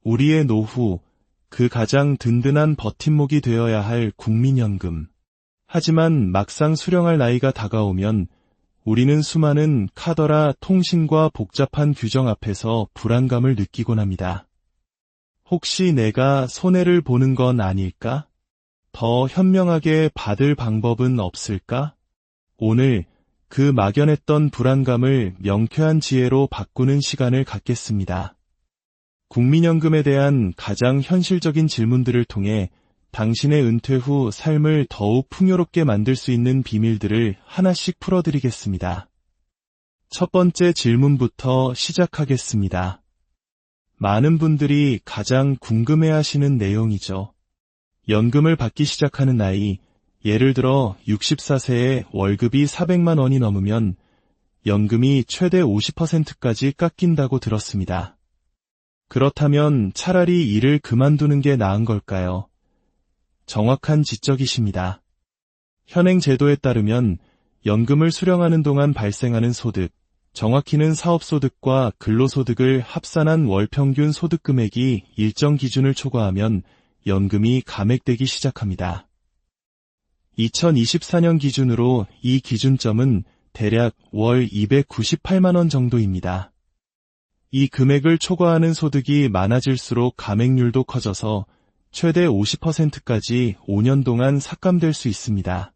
우리의 노후, 그 가장 든든한 버팀목이 되어야 할 국민연금. 하지만 막상 수령할 나이가 다가오면 우리는 수많은 카더라 통신과 복잡한 규정 앞에서 불안감을 느끼곤 합니다. 혹시 내가 손해를 보는 건 아닐까? 더 현명하게 받을 방법은 없을까? 오늘 그 막연했던 불안감을 명쾌한 지혜로 바꾸는 시간을 갖겠습니다. 국민연금에 대한 가장 현실적인 질문들을 통해 당신의 은퇴 후 삶을 더욱 풍요롭게 만들 수 있는 비밀들을 하나씩 풀어드리겠습니다. 첫 번째 질문부터 시작하겠습니다. 많은 분들이 가장 궁금해하시는 내용이죠. 연금을 받기 시작하는 나이, 예를 들어 64세에 월급이 400만 원이 넘으면 연금이 최대 50%까지 깎인다고 들었습니다. 그렇다면 차라리 일을 그만두는 게 나은 걸까요? 정확한 지적이십니다. 현행 제도에 따르면 연금을 수령하는 동안 발생하는 소득, 정확히는 사업소득과 근로소득을 합산한 월평균 소득금액이 일정 기준을 초과하면 연금이 감액되기 시작합니다. 2024년 기준으로 이 기준점은 대략 월 298만 원 정도입니다. 이 금액을 초과하는 소득이 많아질수록 감액률도 커져서 최대 50%까지 5년 동안 삭감될 수 있습니다.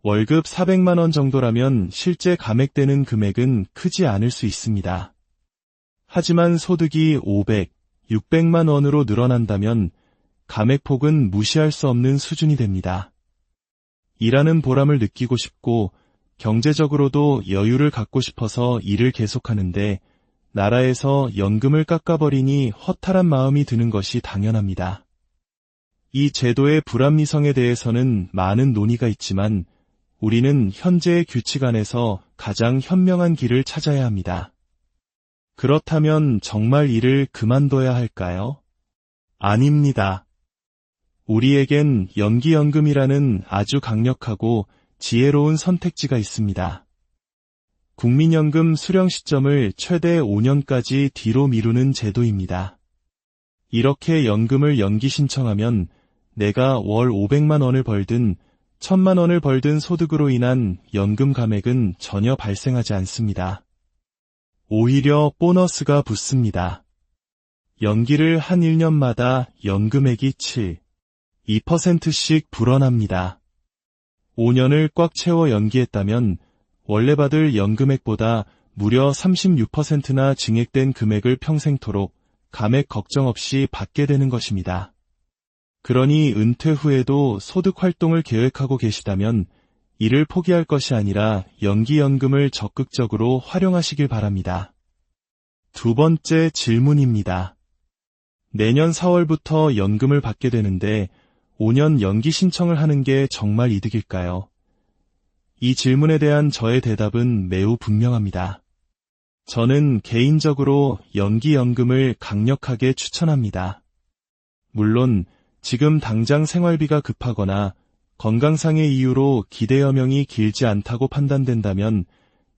월급 400만 원 정도라면 실제 감액되는 금액은 크지 않을 수 있습니다. 하지만 소득이 500, 600만 원으로 늘어난다면 감액폭은 무시할 수 없는 수준이 됩니다. 일하는 보람을 느끼고 싶고 경제적으로도 여유를 갖고 싶어서 일을 계속하는데 나라에서 연금을 깎아버리니 허탈한 마음이 드는 것이 당연합니다. 이 제도의 불합리성에 대해서는 많은 논의가 있지만 우리는 현재의 규칙 안에서 가장 현명한 길을 찾아야 합니다. 그렇다면 정말 일을 그만둬야 할까요? 아닙니다. 우리에겐 연기연금이라는 아주 강력하고 지혜로운 선택지가 있습니다. 국민연금 수령 시점을 최대 5년까지 뒤로 미루는 제도입니다. 이렇게 연금을 연기 신청하면 내가 월 500만 원을 벌든 1000만 원을 벌든 소득으로 인한 연금 감액은 전혀 발생하지 않습니다. 오히려 보너스가 붙습니다. 연기를 한 1년마다 연금액이 2%씩 불어납니다. 5년을 꽉 채워 연기했다면 원래 받을 연금액보다 무려 36%나 증액된 금액을 평생토록 감액 걱정 없이 받게 되는 것입니다. 그러니 은퇴 후에도 소득 활동을 계획하고 계시다면 이를 포기할 것이 아니라 연기연금을 적극적으로 활용하시길 바랍니다. 두 번째 질문입니다. 내년 4월부터 연금을 받게 되는데 5년 연기 신청을 하는 게 정말 이득일까요? 이 질문에 대한 저의 대답은 매우 분명합니다. 저는 개인적으로 연기연금을 강력하게 추천합니다. 물론 지금 당장 생활비가 급하거나 건강상의 이유로 기대 여명이 길지 않다고 판단된다면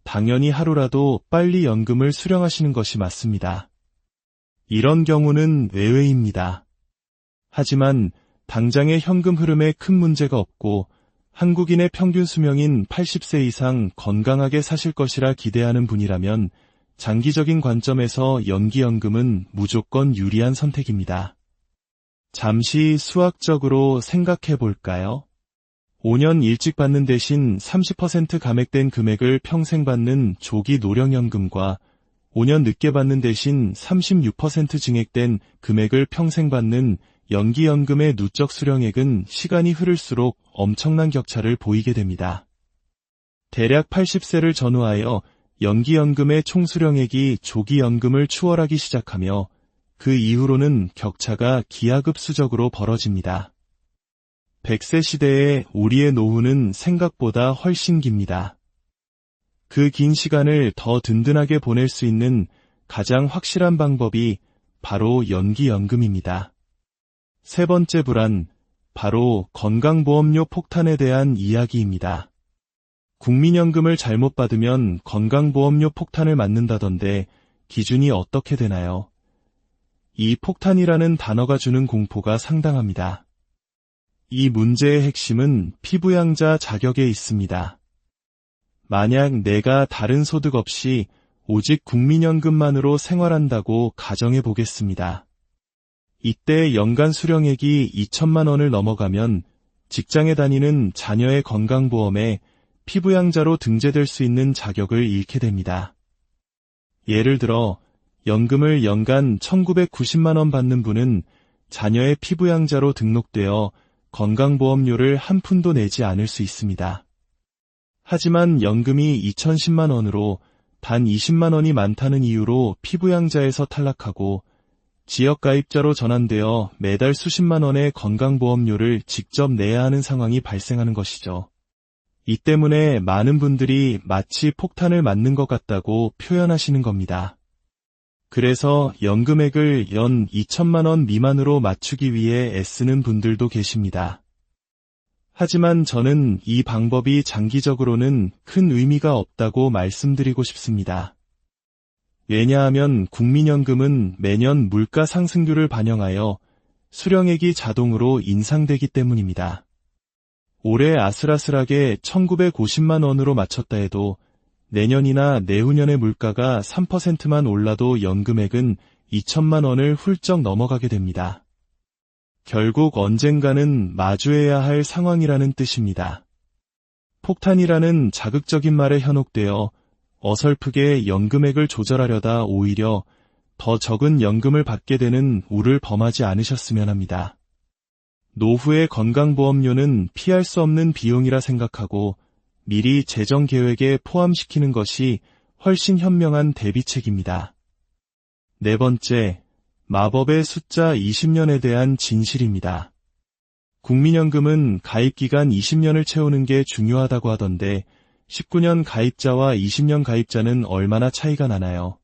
당연히 하루라도 빨리 연금을 수령하시는 것이 맞습니다. 이런 경우는 외외입니다. 하지만 당장의 현금 흐름에 큰 문제가 없고 한국인의 평균 수명인 80세 이상 건강하게 사실 것이라 기대하는 분이라면 장기적인 관점에서 연기연금은 무조건 유리한 선택입니다. 잠시 수학적으로 생각해 볼까요? 5년 일찍 받는 대신 30% 감액된 금액을 평생 받는 조기 노령연금과 5년 늦게 받는 대신 36% 증액된 금액을 평생 받는 연기연금의 누적 수령액은 시간이 흐를수록 엄청난 격차를 보이게 됩니다. 대략 80세를 전후하여 연기연금의 총수령액이 조기연금을 추월하기 시작하며 그 이후로는 격차가 기하급수적으로 벌어집니다. 100세 시대의 우리의 노후는 생각보다 훨씬 깁니다. 그 긴 시간을 더 든든하게 보낼 수 있는 가장 확실한 방법이 바로 연기연금입니다. 세 번째 불안, 바로 건강보험료 폭탄에 대한 이야기입니다. 국민연금을 잘못 받으면 건강보험료 폭탄을 맞는다던데 기준이 어떻게 되나요? 이 폭탄이라는 단어가 주는 공포가 상당합니다. 이 문제의 핵심은 피부양자 자격에 있습니다. 만약 내가 다른 소득 없이 오직 국민연금만으로 생활한다고 가정해 보겠습니다. 이때 연간 수령액이 2천만 원을 넘어가면 직장에 다니는 자녀의 건강보험에 피부양자로 등재될 수 있는 자격을 잃게 됩니다. 예를 들어 연금을 연간 1,990만 원 받는 분은 자녀의 피부양자로 등록되어 건강보험료를 한 푼도 내지 않을 수 있습니다. 하지만 연금이 2,010만 원으로 단 20만 원이 많다는 이유로 피부양자에서 탈락하고 지역가입자로 전환되어 매달 수십만 원의 건강보험료를 직접 내야 하는 상황이 발생하는 것이죠. 이 때문에 많은 분들이 마치 폭탄을 맞는 것 같다고 표현하시는 겁니다. 그래서 연금액을 연 2천만 원 미만으로 맞추기 위해 애쓰는 분들도 계십니다. 하지만 저는 이 방법이 장기적으로는 큰 의미가 없다고 말씀드리고 싶습니다. 왜냐하면 국민연금은 매년 물가 상승률을 반영하여 수령액이 자동으로 인상되기 때문입니다. 올해 아슬아슬하게 1,950만 원으로 맞췄다 해도 내년이나 내후년의 물가가 3%만 올라도 연금액은 2천만 원을 훌쩍 넘어가게 됩니다. 결국 언젠가는 마주해야 할 상황이라는 뜻입니다. 폭탄이라는 자극적인 말에 현혹되어 어설프게 연금액을 조절하려다 오히려 더 적은 연금을 받게 되는 우를 범하지 않으셨으면 합니다. 노후의 건강보험료는 피할 수 없는 비용이라 생각하고 미리 재정계획에 포함시키는 것이 훨씬 현명한 대비책입니다. 네 번째, 마법의 숫자 20년에 대한 진실입니다. 국민연금은 가입기간 20년을 채우는 게 중요하다고 하던데 19년 가입자와 20년 가입자는 얼마나 차이가 나나요?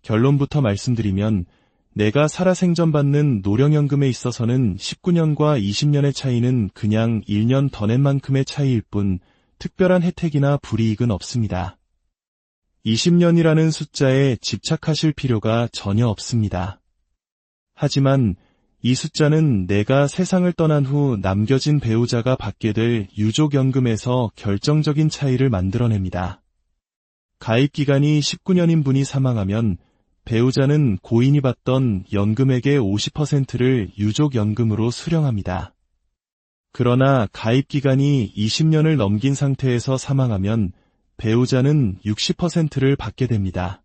결론부터 말씀드리면 내가 살아생전 받는 노령연금에 있어서는 19년과 20년의 차이는 그냥 1년 더 낸 만큼의 차이일 뿐 특별한 혜택이나 불이익은 없습니다. 20년이라는 숫자에 집착하실 필요가 전혀 없습니다. 하지만 이 숫자는 내가 세상을 떠난 후 남겨진 배우자가 받게 될 유족연금에서 결정적인 차이를 만들어냅니다. 가입기간이 19년인 분이 사망하면 배우자는 고인이 받던 연금액의 50%를 유족연금으로 수령합니다. 그러나 가입기간이 20년을 넘긴 상태에서 사망하면 배우자는 60%를 받게 됩니다.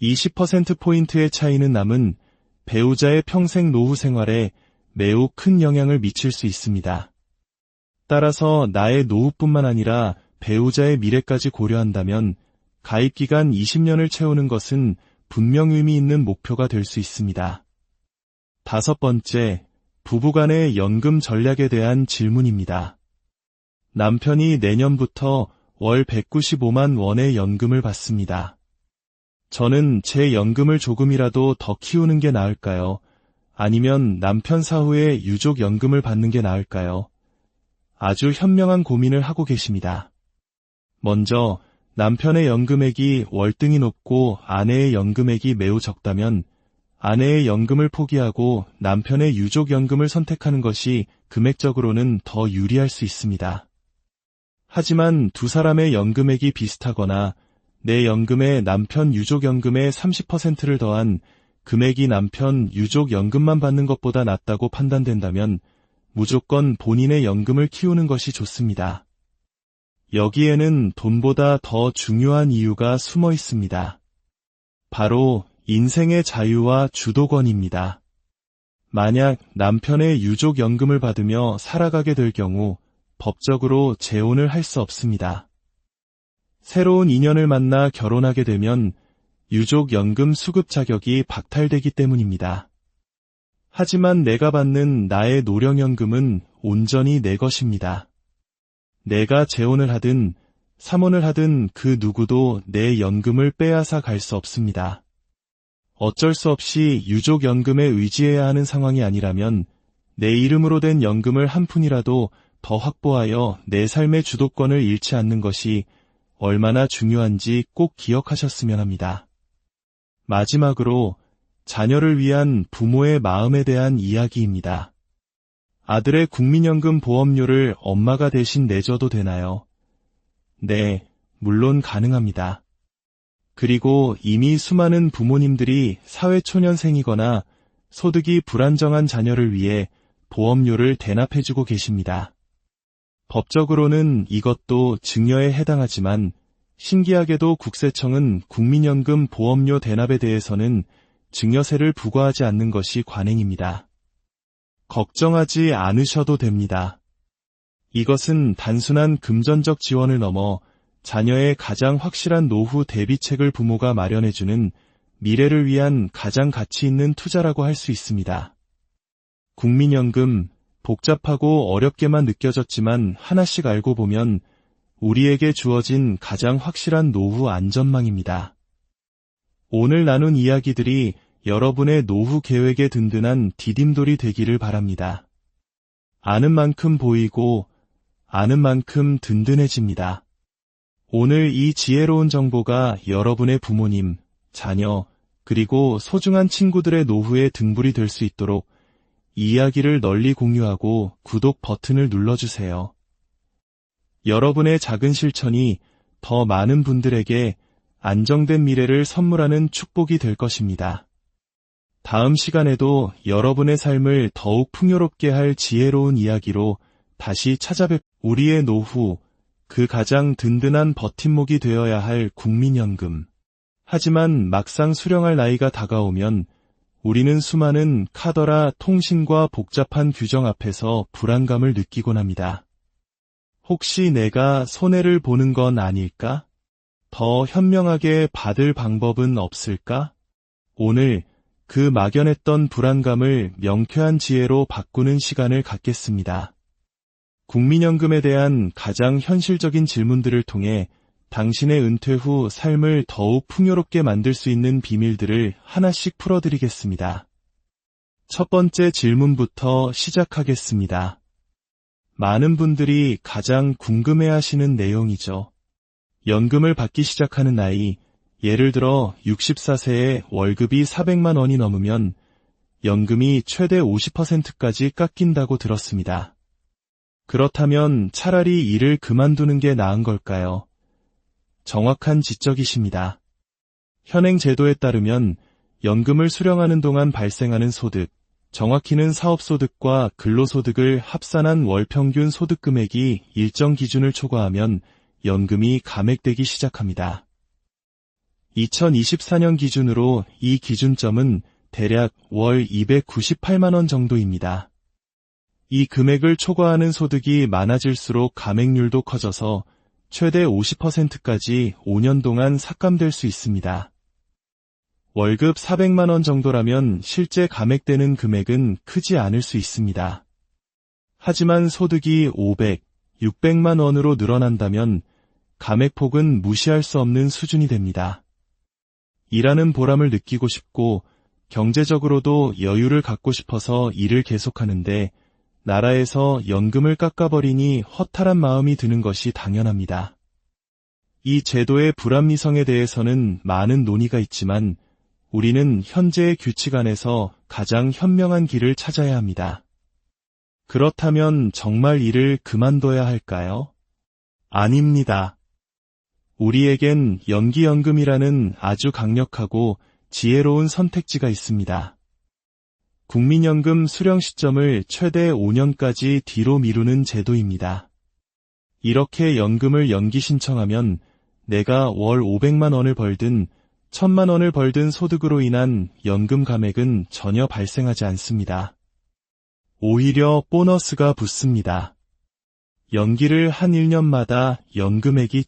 20%포인트의 차이는 남은 배우자의 평생 노후 생활에 매우 큰 영향을 미칠 수 있습니다. 따라서 나의 노후뿐만 아니라 배우자의 미래까지 고려한다면 가입기간 20년을 채우는 것은 분명 의미 있는 목표가 될 수 있습니다. 다섯 번째, 부부간의 연금 전략에 대한 질문입니다. 남편이 내년부터 월 195만 원의 연금을 받습니다. 저는 제 연금을 조금이라도 더 키우는 게 나을까요? 아니면 남편 사후에 유족연금을 받는 게 나을까요? 아주 현명한 고민을 하고 계십니다. 먼저 남편의 연금액이 월등히 높고 아내의 연금액이 매우 적다면 아내의 연금을 포기하고 남편의 유족연금을 선택하는 것이 금액적으로는 더 유리할 수 있습니다. 하지만 두 사람의 연금액이 비슷하거나 내 연금에 남편 유족연금의 30%를 더한 금액이 남편 유족연금만 받는 것보다 낫다고 판단된다면 무조건 본인의 연금을 키우는 것이 좋습니다. 여기에는 돈보다 더 중요한 이유가 숨어 있습니다. 바로 인생의 자유와 주도권입니다. 만약 남편의 유족연금을 받으며 살아가게 될 경우 법적으로 재혼을 할 수 없습니다. 새로운 인연을 만나 결혼하게 되면 유족연금 수급 자격이 박탈되기 때문입니다. 하지만 내가 받는 나의 노령연금은 온전히 내 것입니다. 내가 재혼을 하든 삼혼을 하든 그 누구도 내 연금을 빼앗아 갈 수 없습니다. 어쩔 수 없이 유족연금에 의지해야 하는 상황이 아니라면 내 이름으로 된 연금을 한 푼이라도 더 확보하여 내 삶의 주도권을 잃지 않는 것이 얼마나 중요한지 꼭 기억하셨으면 합니다. 마지막으로 자녀를 위한 부모의 마음에 대한 이야기입니다. 아들의 국민연금 보험료를 엄마가 대신 내줘도 되나요? 네, 물론 가능합니다. 그리고 이미 수많은 부모님들이 사회초년생이거나 소득이 불안정한 자녀를 위해 보험료를 대납해주고 계십니다. 법적으로는 이것도 증여에 해당하지만 신기하게도 국세청은 국민연금 보험료 대납에 대해서는 증여세를 부과하지 않는 것이 관행입니다. 걱정하지 않으셔도 됩니다. 이것은 단순한 금전적 지원을 넘어 자녀의 가장 확실한 노후 대비책을 부모가 마련해주는 미래를 위한 가장 가치 있는 투자라고 할 수 있습니다. 국민연금, 복잡하고 어렵게만 느껴졌지만 하나씩 알고 보면 우리에게 주어진 가장 확실한 노후 안전망입니다. 오늘 나눈 이야기들이 여러분의 노후 계획에 든든한 디딤돌이 되기를 바랍니다. 아는 만큼 보이고 아는 만큼 든든해집니다. 오늘 이 지혜로운 정보가 여러분의 부모님, 자녀, 그리고 소중한 친구들의 노후의 등불이 될 수 있도록 이 이야기를 널리 공유하고 구독 버튼을 눌러주세요. 여러분의 작은 실천이 더 많은 분들에게 안정된 미래를 선물하는 축복이 될 것입니다. 다음 시간에도 여러분의 삶을 더욱 풍요롭게 할 지혜로운 이야기로 다시 우리의 노후, 그 가장 든든한 버팀목이 되어야 할 국민연금. 하지만 막상 수령할 나이가 다가오면 우리는 수많은 카더라 통신과 복잡한 규정 앞에서 불안감을 느끼곤 합니다. 혹시 내가 손해를 보는 건 아닐까? 더 현명하게 받을 방법은 없을까? 오늘 그 막연했던 불안감을 명쾌한 지혜로 바꾸는 시간을 갖겠습니다. 국민연금에 대한 가장 현실적인 질문들을 통해 당신의 은퇴 후 삶을 더욱 풍요롭게 만들 수 있는 비밀들을 하나씩 풀어드리겠습니다. 첫 번째 질문부터 시작하겠습니다. 많은 분들이 가장 궁금해하시는 내용이죠. 연금을 받기 시작하는 나이, 예를 들어 64세에 월급이 400만 원이 넘으면 연금이 최대 50%까지 깎인다고 들었습니다. 그렇다면 차라리 일을 그만두는 게 나은 걸까요? 정확한 지적이십니다. 현행 제도에 따르면 연금을 수령하는 동안 발생하는 소득, 정확히는 사업소득과 근로소득을 합산한 월평균 소득금액이 일정 기준을 초과하면 연금이 감액되기 시작합니다. 2024년 기준으로 이 기준점은 대략 월 298만 원 정도입니다. 이 금액을 초과하는 소득이 많아질수록 감액률도 커져서 최대 50%까지 5년 동안 삭감될 수 있습니다. 월급 400만 원 정도라면 실제 감액되는 금액은 크지 않을 수 있습니다. 하지만 소득이 500, 600만 원으로 늘어난다면 감액폭은 무시할 수 없는 수준이 됩니다. 일하는 보람을 느끼고 싶고 경제적으로도 여유를 갖고 싶어서 일을 계속하는데 나라에서 연금을 깎아버리니 허탈한 마음이 드는 것이 당연합니다. 이 제도의 불합리성에 대해서는 많은 논의가 있지만 우리는 현재의 규칙 안에서 가장 현명한 길을 찾아야 합니다. 그렇다면 정말 일을 그만둬야 할까요? 아닙니다. 우리에겐 연기연금이라는 아주 강력하고 지혜로운 선택지가 있습니다. 국민연금 수령 시점을 최대 5년까지 뒤로 미루는 제도입니다. 이렇게 연금을 연기 신청하면 내가 월 500만 원을 벌든 1000만 원을 벌든 소득으로 인한 연금 감액은 전혀 발생하지 않습니다. 오히려 보너스가 붙습니다. 연기를 한 1년마다 연금액이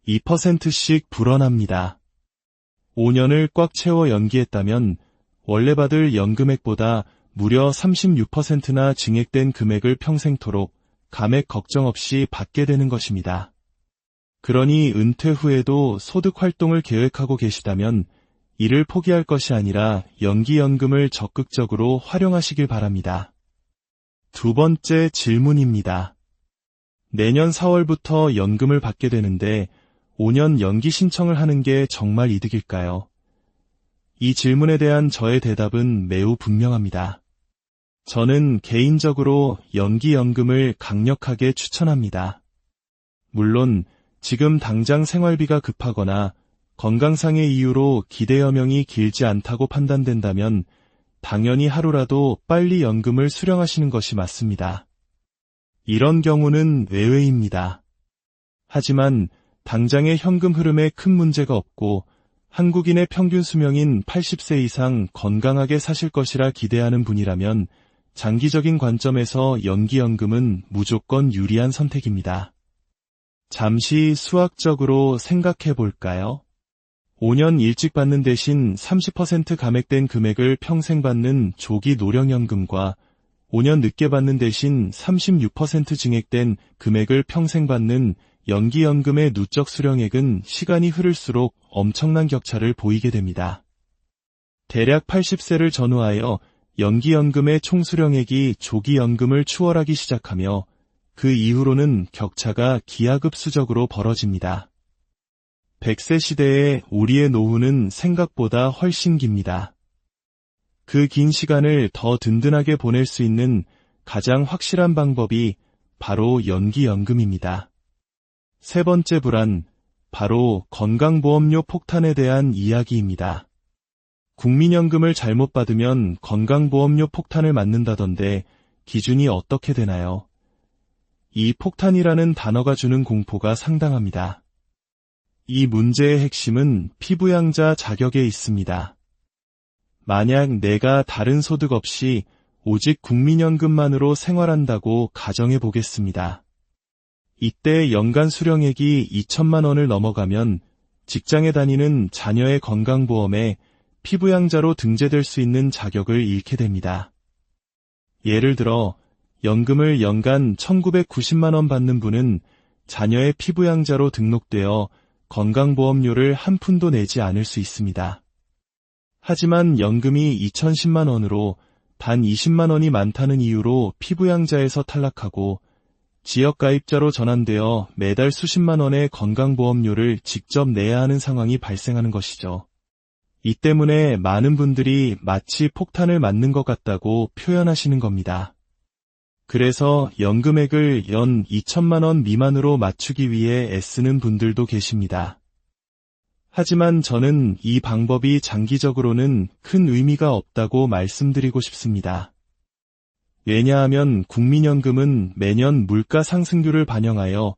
2%씩 불어납니다. 5년을 꽉 채워 연기했다면 원래 받을 연금액보다 무려 36%나 증액된 금액을 평생토록 감액 걱정 없이 받게 되는 것입니다. 그러니 은퇴 후에도 소득 활동을 계획하고 계시다면 이를 포기할 것이 아니라 연기연금을 적극적으로 활용하시길 바랍니다. 두 번째 질문입니다. 내년 4월부터 연금을 받게 되는데 5년 연기 신청을 하는 게 정말 이득일까요? 이 질문에 대한 저의 대답은 매우 분명합니다. 저는 개인적으로 연기연금을 강력하게 추천합니다. 물론 지금 당장 생활비가 급하거나 건강상의 이유로 기대 여명이 길지 않다고 판단된다면 당연히 하루라도 빨리 연금을 수령하시는 것이 맞습니다. 이런 경우는 외외입니다. 하지만 당장의 현금 흐름에 큰 문제가 없고 한국인의 평균 수명인 80세 이상 건강하게 사실 것이라 기대하는 분이라면 장기적인 관점에서 연기연금은 무조건 유리한 선택입니다. 잠시 수학적으로 생각해 볼까요? 5년 일찍 받는 대신 30% 감액된 금액을 평생 받는 조기 노령연금과 5년 늦게 받는 대신 36% 증액된 금액을 평생 받는 연기연금의 누적 수령액은 시간이 흐를수록 엄청난 격차를 보이게 됩니다. 대략 80세를 전후하여 연기연금의 총수령액이 조기연금을 추월하기 시작하며 그 이후로는 격차가 기하급수적으로 벌어집니다. 100세 시대의 우리의 노후는 생각보다 훨씬 깁니다. 그 긴 시간을 더 든든하게 보낼 수 있는 가장 확실한 방법이 바로 연기연금입니다. 세 번째 불안, 바로 건강보험료 폭탄에 대한 이야기입니다. 국민연금을 잘못 받으면 건강보험료 폭탄을 맞는다던데 기준이 어떻게 되나요? 이 폭탄이라는 단어가 주는 공포가 상당합니다. 이 문제의 핵심은 피부양자 자격에 있습니다. 만약 내가 다른 소득 없이 오직 국민연금만으로 생활한다고 가정해 보겠습니다. 이때 연간 수령액이 2천만 원을 넘어가면 직장에 다니는 자녀의 건강보험에 피부양자로 등재될 수 있는 자격을 잃게 됩니다. 예를 들어 연금을 연간 1990만 원 받는 분은 자녀의 피부양자로 등록되어 건강보험료를 한 푼도 내지 않을 수 있습니다. 하지만 연금이 2010만 원으로 단 20만 원이 많다는 이유로 피부양자에서 탈락하고 지역가입자로 전환되어 매달 수십만 원의 건강보험료를 직접 내야 하는 상황이 발생하는 것이죠. 이 때문에 많은 분들이 마치 폭탄을 맞는 것 같다고 표현하시는 겁니다. 그래서 연금액을 연 2천만 원 미만으로 맞추기 위해 애쓰는 분들도 계십니다. 하지만 저는 이 방법이 장기적으로는 큰 의미가 없다고 말씀드리고 싶습니다. 왜냐하면 국민연금은 매년 물가 상승률을 반영하여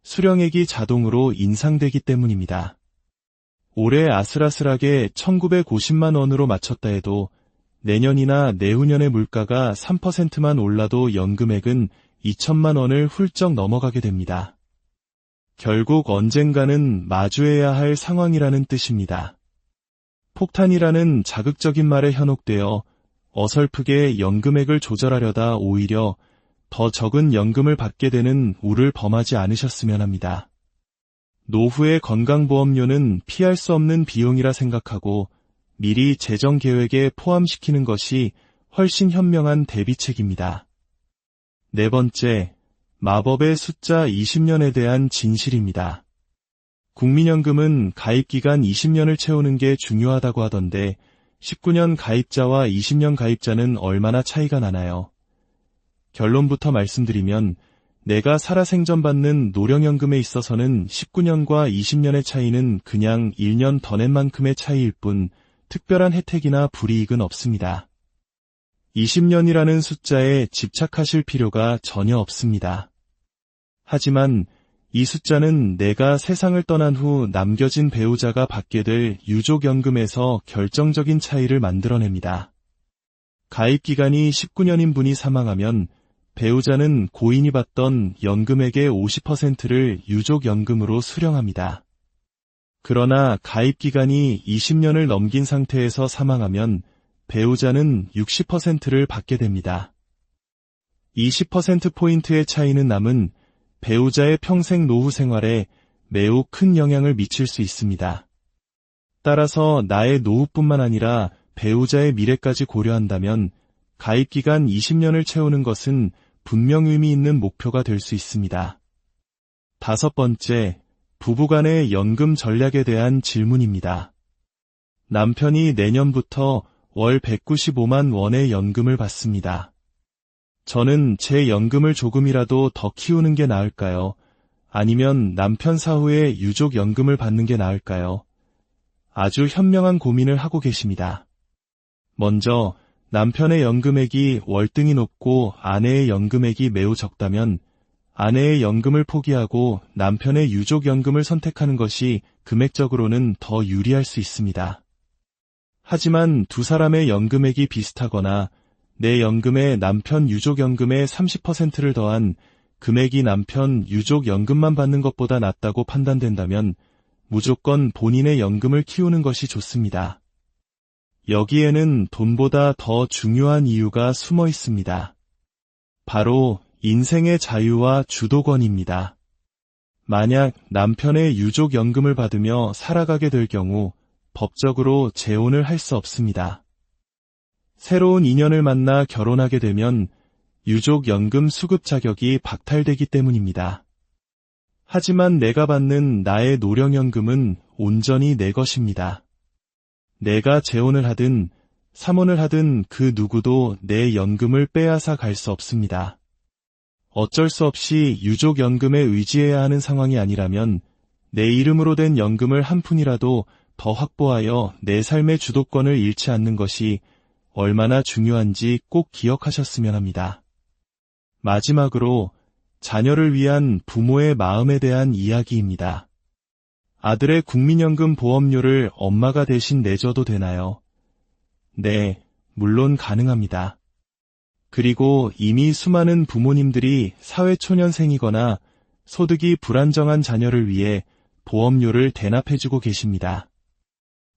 수령액이 자동으로 인상되기 때문입니다. 올해 아슬아슬하게 1950만 원으로 맞췄다 해도 내년이나 내후년의 물가가 3%만 올라도 연금액은 2천만 원을 훌쩍 넘어가게 됩니다. 결국 언젠가는 마주해야 할 상황이라는 뜻입니다. 폭탄이라는 자극적인 말에 현혹되어 어설프게 연금액을 조절하려다 오히려 더 적은 연금을 받게 되는 우를 범하지 않으셨으면 합니다. 노후의 건강보험료는 피할 수 없는 비용이라 생각하고 미리 재정계획에 포함시키는 것이 훨씬 현명한 대비책입니다. 네 번째, 마법의 숫자 20년에 대한 진실입니다. 국민연금은 가입기간 20년을 채우는 게 중요하다고 하던데 19년 가입자와 20년 가입자는 얼마나 차이가 나나요? 결론부터 말씀드리면 내가 살아생전 받는 노령연금에 있어서는 19년과 20년의 차이는 그냥 1년 더 낸 만큼의 차이일 뿐 특별한 혜택이나 불이익은 없습니다. 20년이라는 숫자에 집착하실 필요가 전혀 없습니다. 하지만 이 숫자는 내가 세상을 떠난 후 남겨진 배우자가 받게 될 유족연금에서 결정적인 차이를 만들어냅니다. 가입기간이 19년인 분이 사망하면 배우자는 고인이 받던 연금액의 50%를 유족연금으로 수령합니다. 그러나 가입기간이 20년을 넘긴 상태에서 사망하면 배우자는 60%를 받게 됩니다. 20%포인트의 차이는 남은 배우자의 평생 노후 생활에 매우 큰 영향을 미칠 수 있습니다. 따라서 나의 노후뿐만 아니라 배우자의 미래까지 고려한다면 가입기간 20년을 채우는 것은 분명 의미 있는 목표가 될 수 있습니다. 다섯 번째, 부부간의 연금 전략에 대한 질문입니다. 남편이 내년부터 월 195만 원의 연금을 받습니다. 저는 제 연금을 조금이라도 더 키우는 게 나을까요? 아니면 남편 사후에 유족연금을 받는 게 나을까요? 아주 현명한 고민을 하고 계십니다. 먼저 남편의 연금액이 월등히 높고 아내의 연금액이 매우 적다면 아내의 연금을 포기하고 남편의 유족연금을 선택하는 것이 금액적으로는 더 유리할 수 있습니다. 하지만 두 사람의 연금액이 비슷하거나 내 연금에 남편 유족연금의 30%를 더한 금액이 남편 유족연금만 받는 것보다 낫다고 판단된다면 무조건 본인의 연금을 키우는 것이 좋습니다. 여기에는 돈보다 더 중요한 이유가 숨어 있습니다. 바로 인생의 자유와 주도권입니다. 만약 남편의 유족연금을 받으며 살아가게 될 경우 법적으로 재혼을 할 수 없습니다. 새로운 인연을 만나 결혼하게 되면 유족연금 수급 자격이 박탈되기 때문입니다. 하지만 내가 받는 나의 노령연금은 온전히 내 것입니다. 내가 재혼을 하든 삼혼을 하든 그 누구도 내 연금을 빼앗아 갈 수 없습니다. 어쩔 수 없이 유족연금에 의지해야 하는 상황이 아니라면 내 이름으로 된 연금을 한 푼이라도 더 확보하여 내 삶의 주도권을 잃지 않는 것이 얼마나 중요한지 꼭 기억하셨으면 합니다. 마지막으로 자녀를 위한 부모의 마음에 대한 이야기입니다. 아들의 국민연금 보험료를 엄마가 대신 내줘도 되나요? 네, 물론 가능합니다. 그리고 이미 수많은 부모님들이 사회초년생이거나 소득이 불안정한 자녀를 위해 보험료를 대납해주고 계십니다.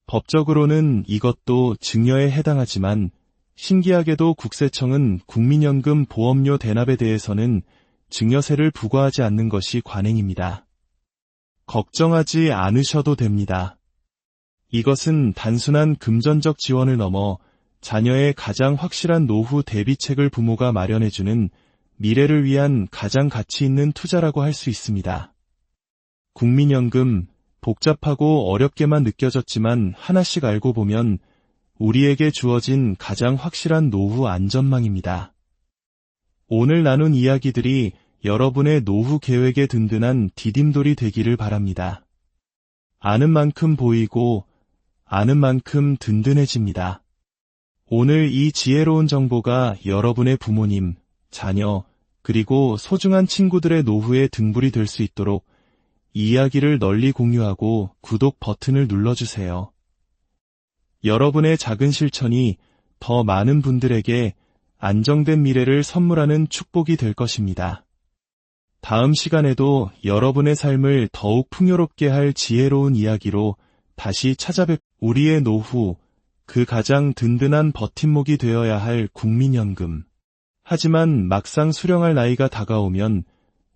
법적으로는 이것도 증여에 해당하지만 신기하게도 국세청은 국민연금 보험료 대납에 대해서는 증여세를 부과하지 않는 것이 관행입니다. 걱정하지 않으셔도 됩니다. 이것은 단순한 금전적 지원을 넘어 자녀의 가장 확실한 노후 대비책을 부모가 마련해주는 미래를 위한 가장 가치 있는 투자라고 할 수 있습니다. 국민연금, 복잡하고 어렵게만 느껴졌지만 하나씩 알고 보면 우리에게 주어진 가장 확실한 노후 안전망입니다. 오늘 나눈 이야기들이 여러분의 노후 계획에 든든한 디딤돌이 되기를 바랍니다. 아는 만큼 보이고 아는 만큼 든든해집니다. 오늘 이 지혜로운 정보가 여러분의 부모님, 자녀, 그리고 소중한 친구들의 노후의 등불이 될 수 있도록 이 이야기를 널리 공유하고 구독 버튼을 눌러주세요. 여러분의 작은 실천이 더 많은 분들에게 안정된 미래를 선물하는 축복이 될 것입니다. 다음 시간에도 여러분의 삶을 더욱 풍요롭게 할 지혜로운 이야기로 다시 우리의 노후, 그 가장 든든한 버팀목이 되어야 할 국민연금. 하지만 막상 수령할 나이가 다가오면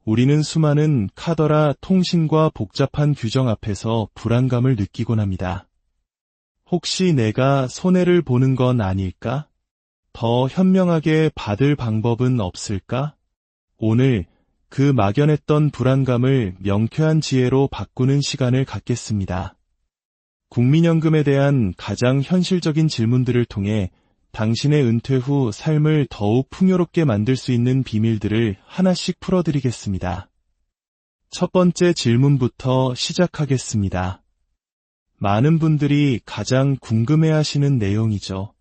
우리는 수많은 카더라 통신과 복잡한 규정 앞에서 불안감을 느끼곤 합니다. 혹시 내가 손해를 보는 건 아닐까? 더 현명하게 받을 방법은 없을까? 오늘 그 막연했던 불안감을 명쾌한 지혜로 바꾸는 시간을 갖겠습니다. 국민연금에 대한 가장 현실적인 질문들을 통해 당신의 은퇴 후 삶을 더욱 풍요롭게 만들 수 있는 비밀들을 하나씩 풀어드리겠습니다. 첫 번째 질문부터 시작하겠습니다. 많은 분들이 가장 궁금해하시는 내용이죠.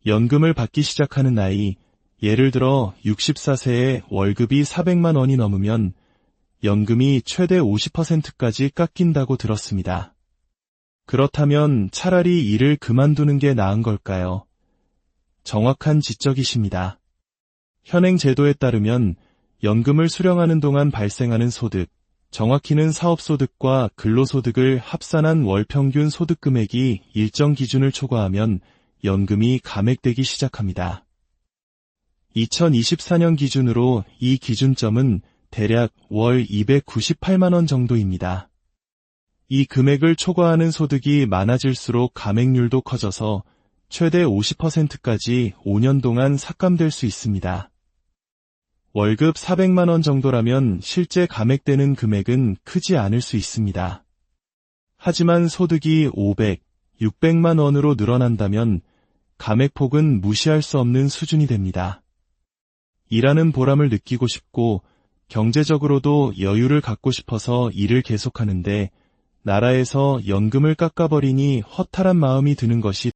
연금을 받기 시작하는 나이, 예를 들어 64세에 월급이 400만 원이 넘으면 연금이 최대 50%까지 깎인다고 들었습니다. 그렇다면 차라리 일을 그만두는 게 나은 걸까요? 정확한 지적이십니다. 현행 제도에 따르면 연금을 수령하는 동안 발생하는 소득, 정확히는 사업소득과 근로소득을 합산한 월평균 소득금액이 일정 기준을 초과하면 연금이 감액되기 시작합니다. 2024년 기준으로 이 기준점은 대략 월 298만 원 정도입니다. 이 금액을 초과하는 소득이 많아질수록 감액률도 커져서 최대 50%까지 5년 동안 삭감될 수 있습니다. 월급 400만 원 정도라면 실제 감액되는 금액은 크지 않을 수 있습니다. 하지만 소득이 500, 600만 원으로 늘어난다면 감액폭은 무시할 수 없는 수준이 됩니다. 일하는 보람을 느끼고 싶고 경제적으로도 여유를 갖고 싶어서 일을 계속하는데 나라에서 연금을 깎아버리니 허탈한 마음이 드는 것이